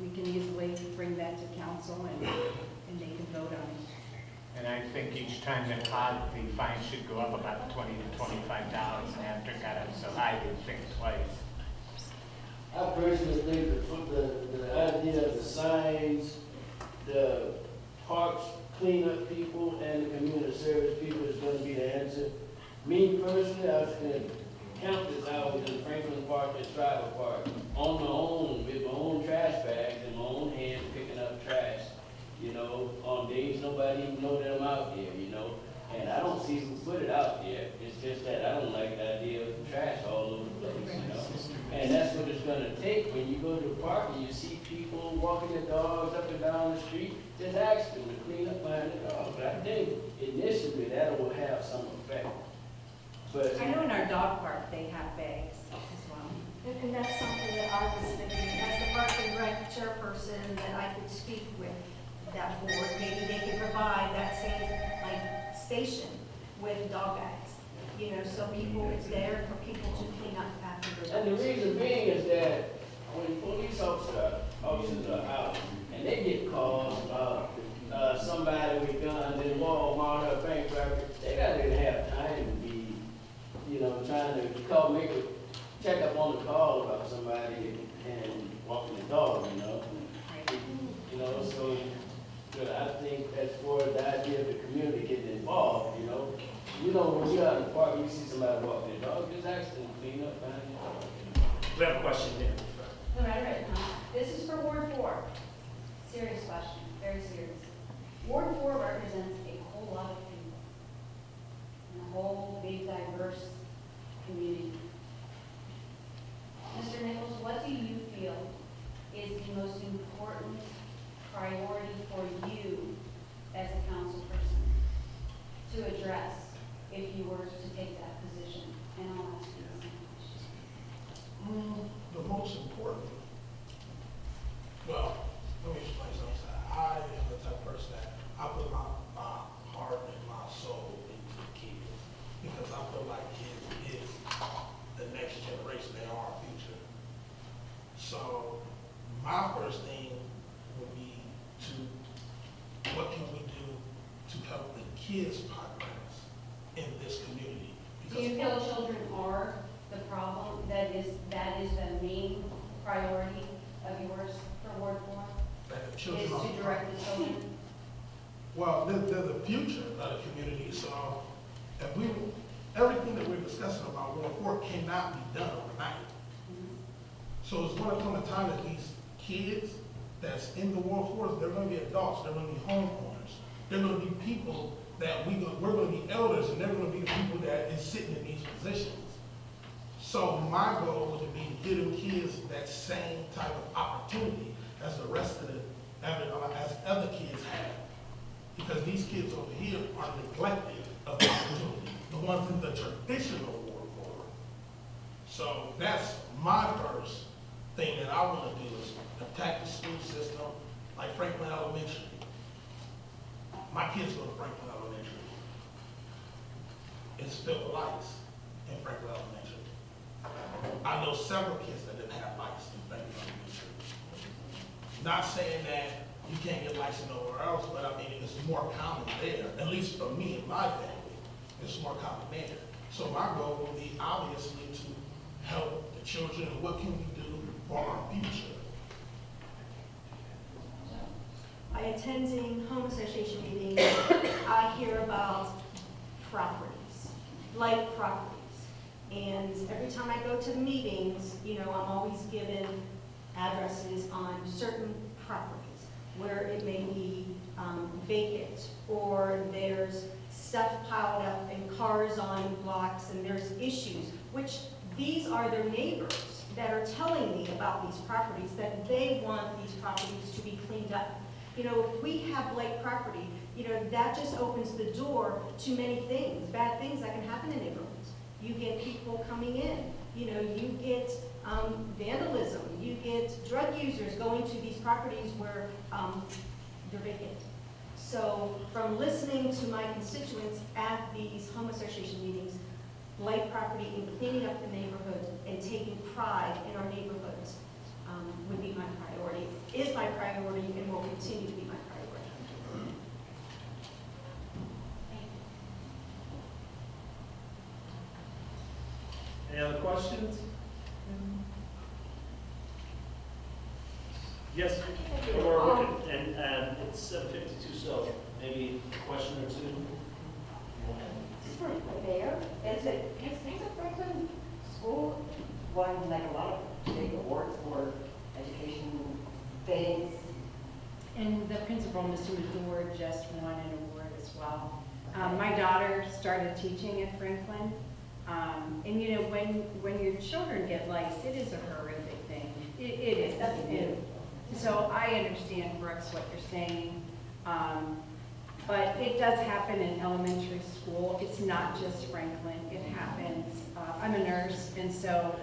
we can easily bring that to council and they can vote on it. And I think each time they're caught, the fine should go up about $20 to $25 and after got it, so I would think twice. I personally think that the idea of the signs, the parks cleanup people, and the community service people is going to be the answer. Me personally, I've spent countless hours in Franklin Park and Tribal Park on my own, with my own trash bags in my own hands, picking up trash. On days nobody even know that I'm out there, and I don't see who put it out there. It's just that I don't like the idea of trash all over the place, you know? And that's what it's gonna take when you go to the park and you see people walking their dogs up and down the street, just ask them to clean up behind the dogs. But I think initially that will have some effect. But I know in our dog park, they have bags as well. And that's something that I was thinking, as the Park and Rec chairperson, that I could speak with that board. Maybe they could provide that same, like, station with dog bags. You know, so people, it's there for people to clean up after their And the dogs. reason being is that when police officers are out and they get calls about somebody with guns in Walmart or bank robbery, they gotta have time to be, you know, trying to call, make a check up on the call about somebody and walking the dog, you know? You know, so I think as far as the idea of the community getting involved, you know, when you're out in the park, you see somebody walking their dog, just ask them to clean up behind your dog. We have a question here. Loretta, this is for Ward 4. Serious question, very serious. Ward 4 represents a whole lot of people. And a whole big diverse community. Mr. Nichols, what do you feel is the most important priority for you as a council person to address if you were to take that position? And I'll ask you the same question. The most important, well, let me explain something. I am the type of person that I put my heart and my soul into the kids because I feel like kids is the next generation. They are our future. So my first thing would be what can we do to help the kids' progress in this community? Do you feel children are the problem? That is the main priority of yours for Ward 4? That the children Is are to direct the children? Well, they're the future of the community, so if everything that we're discussing about Ward 4 cannot be done overnight. So it's going to come a time that these kids that's in the Ward 4s, they're going to be adults, they're going to be homeowners. They're going to be people that we're going to be elders, and they're going to be the people that is sitting in these positions. So my goal would be to give them kids that same type of opportunity as the rest of as other kids have. Because these kids over here are neglected of the opportunity, the ones in the traditional Ward 4. So that's my first thing that I want to do is attack the school system like Franklin Elementary. My kids go to Franklin Elementary. It's filled with lights in Franklin Elementary. I know several kids that didn't have lights in Franklin Elementary. Not saying that you can't get lights nowhere else, but I mean, it's more common there, at least for me and my family, it's more common there. So my goal will be obviously to help the children, and what can we do for our future? By attending home association meetings, I hear about properties, like properties. And every time I go to the meetings, I'm always given addresses on certain properties where it may be vacant, or there's stuff piled up and cars on blocks and there's issues, which these are their neighbors that are telling me about these properties, that they want these properties to be cleaned up. If we have lake property, that just opens the door to many things, bad things that can happen in neighborhoods. You get people coming in, you get vandalism, you get drug users going to these properties where they're vacant. So from listening to my constituents at these home association meetings, lake property and cleaning up the neighborhood and taking pride in our neighborhoods would be my priority, is my priority, and will continue to be my priority. Any other questions? Yes, we're working, and it's 7:52, so maybe a question or two. Just for Mayor, has the Franklin School won like a lot of big awards for education things? And the principal, Mr. Medor, just won an award as well. My daughter started teaching at Franklin And you know, when your children get lice, it is a horrific thing. It is. And so I understand, Brooks, what you're saying. But it does happen in elementary school. It's not just Franklin. It happens. I'm a nurse, and so,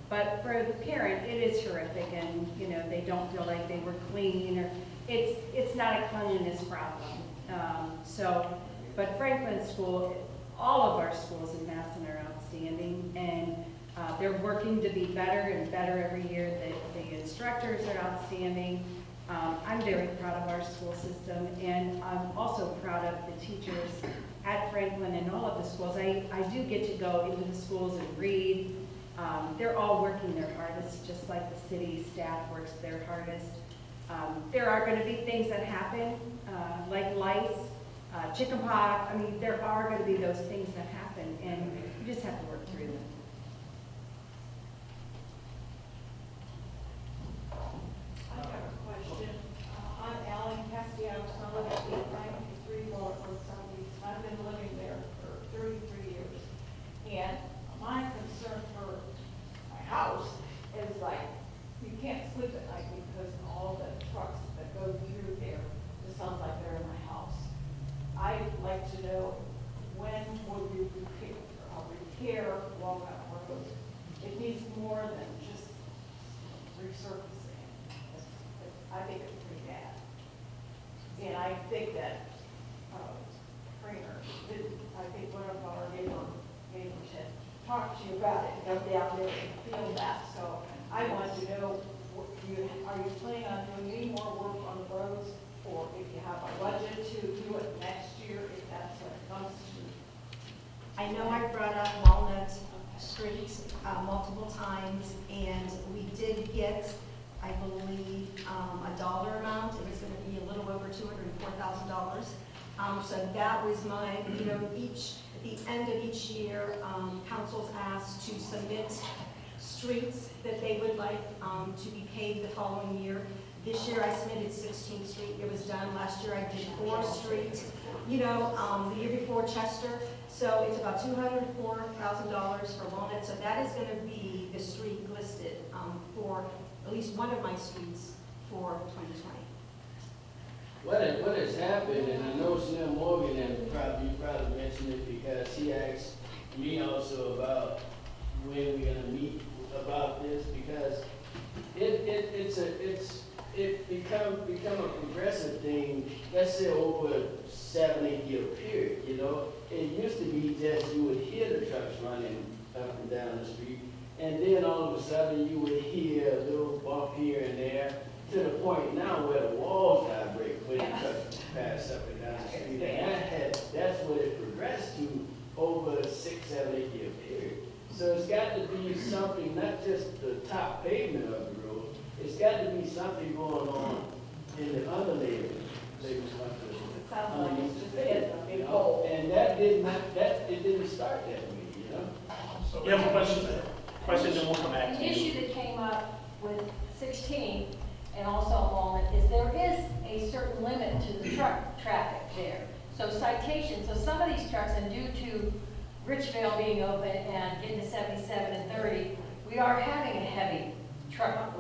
but for the parent, it is horrific, and you know, they don't feel like they were clean, or it's not a cleanliness problem. But Franklin School, all of our schools in Madison are outstanding, and they're working to be better and better every year. The instructors are outstanding. I'm very proud of our school system, and I'm also proud of the teachers at Franklin and all of the schools. I do get to go into the schools and read. They're all working their hardest, just like the city staff works their hardest. There are going to be things that happen, like lice, chickenpox. I mean, there are going to be those things that happen, and you just have to work through them. I have a question. I'm Alan Castellanos. I live at 893 Walnut Road Southeast. I've been living there for 33 years. And my concern for my house is like, you can't sleep at night because all the trucks that go through there, it sounds like they're in my house. I'd like to know, when will you repair Walnut Road? It needs more than just resurfacing. I think it's pretty bad. And I think that Kramer did, I think one of our neighbors had talked to you about it, go down there and feel that. So I want to know, are you planning on doing any more work on the roads? Or if you have a budget to do it next year, if that's what it comes to? I know I brought up Walnut Street multiple times, and we did get, I believe, a dollar amount. It was going to be a little over $204,000. So that was my, you know, at the end of each year, council's asked to submit streets that they would like to be paved the following year. This year I submitted 16th Street. It was done. Last year I did 4th Street. You know, the year before Chester. So it's about $204,000 for Walnut. So that is going to be the street listed for at least one of my streets for 2020. What has happened, and I know Slim Morgan and probably mentioned it because he asked me also about when we're gonna meet about this, because it become a progressive thing, let's say over a 7-8 year period, you know. It used to be just you would hear the trucks running up and down the street, and then all of a sudden you would hear a little bump here and there, to the point now where the walls vibrate when the trucks pass up and down the street. And that's what it progressed to over a 6, 7, 8 year period. So it's got to be something, not just the top pavement of the road, it's got to be something going on in the underlayment. It sounds like it's just a big hole. And it didn't start that way, you know? So we have a question, then we'll come back to An you. issue that came up with 16 and also Walnut is there is a certain limit to the truck traffic there. So citations, so some of these trucks, and due to Richville being open and getting to 77 and 30, we are having a heavy truck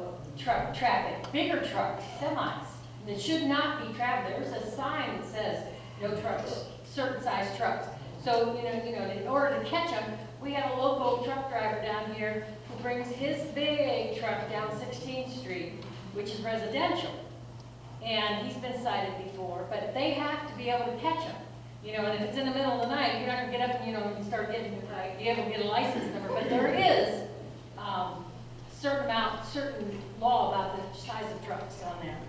traffic, bigger trucks, semis, that should not be traveling. There's a sign that says no trucks, certain size trucks. So, you know, in order to catch them, we have a local truck driver down here who brings his big truck down 16th Street, which is residential. And he's been cited before, but they have to be able to catch them. You know, and if it's in the middle of the night, you're not gonna get up and, you know, and start getting, be able to get a license number. But there is certain law about the size of trucks on there.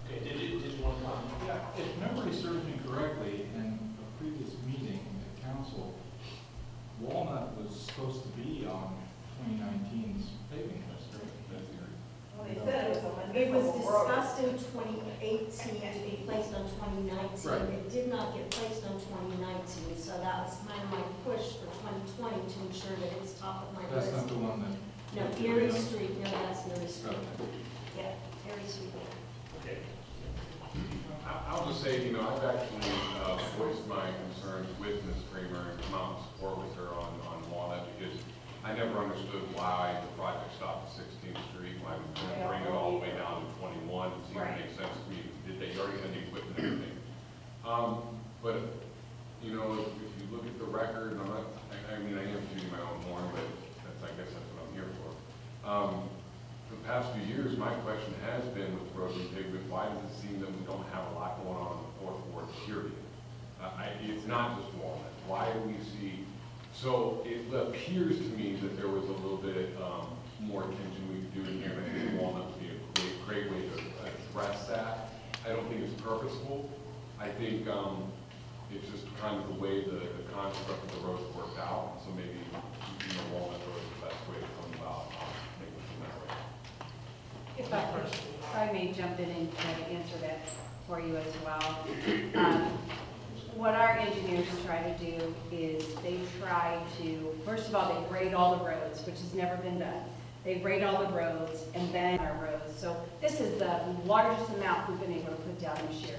Okay, did you want to comment? Yeah, if memory serves me correctly, in a previous meeting at council, Walnut was supposed to be on 2019's paving list, right? That's the area. Well, they said It was discussed in 2018 to be placed on 2019. Right. It did not get placed on 2019, so that was kind of my push for 2020 to ensure that it's top of my That's list. not the one that. No, Erie Street, no, that's Erie Street. Okay. Yeah, Erie Street. Okay. I'll just say, you know, I've actually voiced my concerns with Ms. Kramer and come out and support with her on Walnut, because I never understood why the project stopped at 16th Street, why we couldn't bring it all the way down to 21. It seemed to make sense to me. Did they already have the equipment and everything? But, you know, if you look at the record, and I mean, I am shooting my own horn, but I guess that's what I'm here for. For the past few years, my question has been with road repavement, why does it seem that we don't have a lot going on in the fourth ward, period? It's not just Walnut. Why do we see, so it appears to me that there was a little bit more attention we could do in here, and I think Walnut would be a great way to address that. I don't think it's purposeful. I think it's just kind of the way the construct of the road worked out. So maybe, you know, Walnut Road is the best way to come about making it that way. If I may jump in and try to answer that for you as well. What our engineers try to do is they try to, first of all, they grade all the roads, which has never been done. They grade all the roads and then our roads. So this is the largest amount we've been able to put down this year.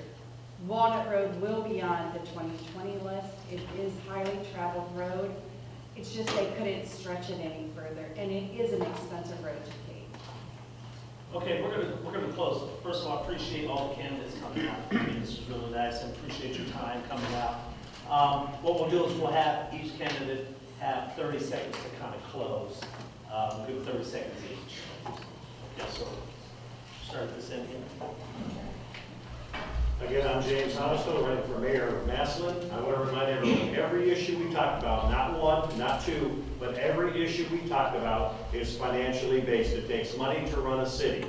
Walnut Road will be on the 2020 list. It is highly traveled road. It's just they couldn't stretch it any further, and it is an expensive road to pave. Okay, we're gonna close. First of all, I appreciate all the candidates coming out. I mean, this is really nice. I appreciate your time coming out. What we'll do is we'll have each candidate have 30 seconds to kind of close. We'll give 30 seconds each. Yeah, so start this in here. Again, I'm James Honestow, running for mayor of Massillon. I want to remind everyone, every issue we talked about, not one, not two, but every issue we talked about is financially based. It takes money to run a city.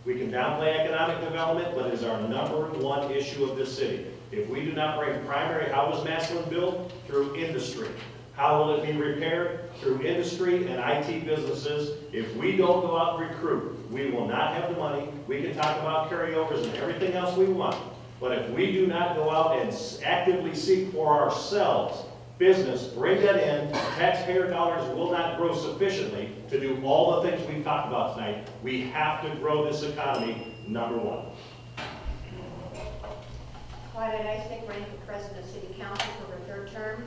We can downplay economic development, but it is our #1 issue of this city. If we do not bring primary, how was Massillon built? Through industry. How will it be repaired? Through industry and IT businesses. If we don't go out and recruit, we will not have the money. We can talk about carryovers and everything else we want. But if we do not go out and actively seek for ourselves business, bring that in, taxpayer dollars will not grow sufficiently to do all the things we've talked about tonight. We have to grow this economy, #1. Clyde Eisnick, running for president of City Council for her 3rd term.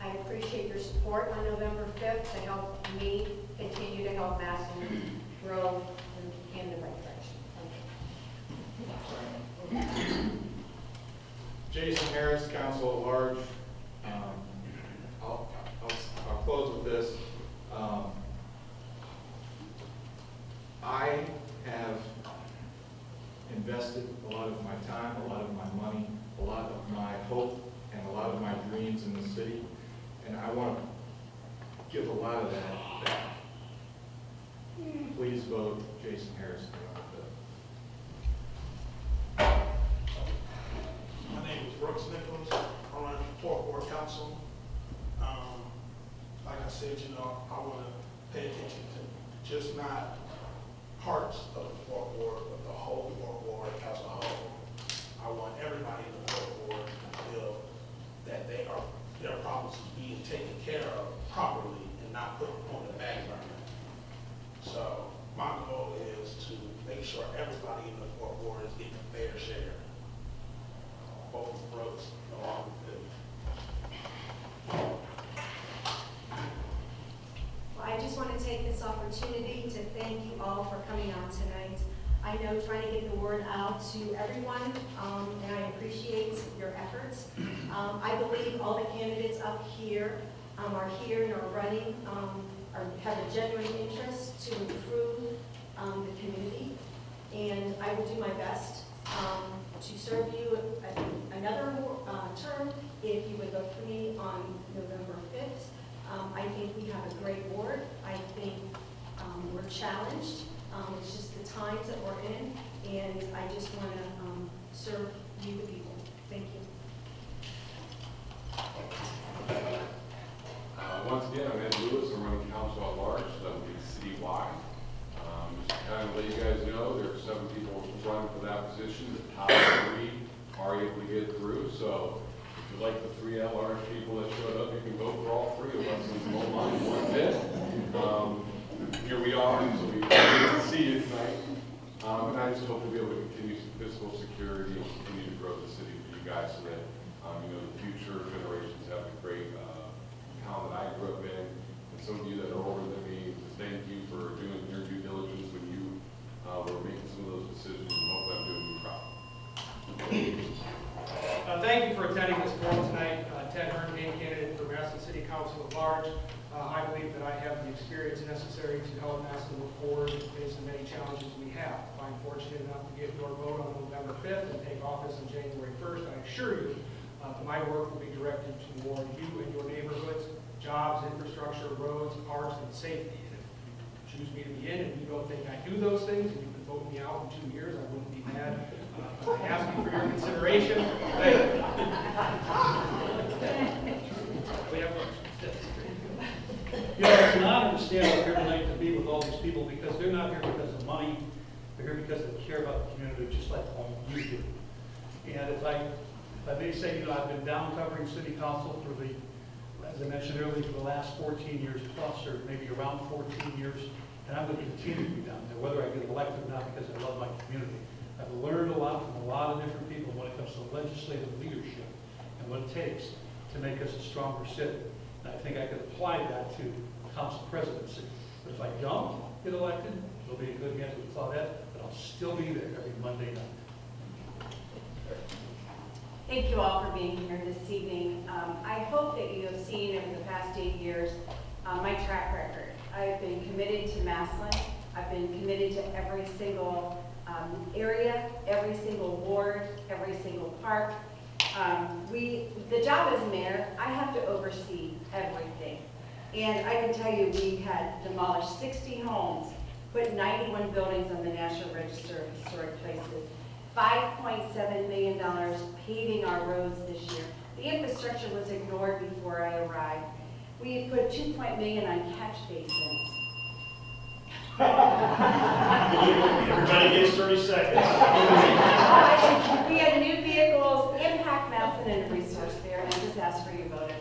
I appreciate your support on November 5th to help me continue to help Massillon grow in the right direction. Thank you. Jason Harris, Council at Large. I'll close with this. I have invested a lot of my time, a lot of my money, a lot of my hope, and a lot of my dreams in the city, and I want to give a lot of that back. Please vote Jason Harris. My name is Brooks Nichols. I'm running for 4th Ward Council. Like I said, you know, I want to pay attention to just not parts of the 4th Ward, but the whole 4th Ward as a whole. I want everybody in the 4th Ward to feel that their problems are being taken care of properly and not put on the back burner. So my goal is to make sure everybody in the 4th Ward is getting a fair share. Both roads along with it. Well, I just want to take this opportunity to thank you all for coming out tonight. I know trying to get the word out to everyone, and I appreciate your efforts. I believe all the candidates up here are here and are running, have a genuine interest to improve the community, and I will do my best to serve you another term if you would vote for me on November 5th. I think we have a great board. I think we're challenged. It's just the times that we're in, and I just want to serve you, the people. Thank you. Once again, I'm Ed Lewis. I'm running council at large, so that would be citywide. Just to kind of let you guys know, there are 7 people running for that position. The top 3 are able to get through. So if you like the 3 at-large people that showed up, you can vote for all 3 of us in the line one bit. Here we are, so we get to see you tonight. And I just hope to be able to continue some fiscal security and continue to grow the city for you guys so that the future generations have the great town that I grew up in, and some of you that are older than candidate for Madison City Council at large. I believe that I have the experience necessary to help Madison move forward and face the many challenges we have. If I'm fortunate enough to get your vote on November 5th and take office on January 1st, I assure you that my work will be directed toward you and your neighborhoods, jobs, infrastructure, roads, parks, and safety. And if you choose me to be in and you don't think I do those things, and you can vote me out in 2 years, I wouldn't be mad. But I ask you for your consideration. Thank you. We have You know, it's an honor to stand up here tonight to be with all these people because they're not here because of money. They're here because they care about the community just like you do. And if I may say, you know, I've been down covering city council for the, as I mentioned earlier, for the last 14 years plus, or maybe around 14 years. And I'm going to continue to be down there, whether I get elected or not, because I love my community. I've learned a lot from a lot of different people when it comes to legislative leadership and what it takes to make us a stronger city. And I think I could apply that to council presidency. But if I don't get elected, it'll be in good hands with Claudette, but I'll still be there every Monday night. Thank you all for being here this evening. I hope that you have seen over the past 8 years my track record. I've been committed to Massillon. I've been committed to every single area, every single ward, every single park. The job as mayor, I have to oversee everything. And I can tell you, we had demolished 60 homes, put 91 buildings on the National Register of Historic Places, $5.7 million paving our roads this year. The infrastructure was ignored before I arrived. We put $2 million on catch basins. Everybody gets 30 seconds. We had new vehicles, Impact Madison, and a resource fair, and I just asked for your vote.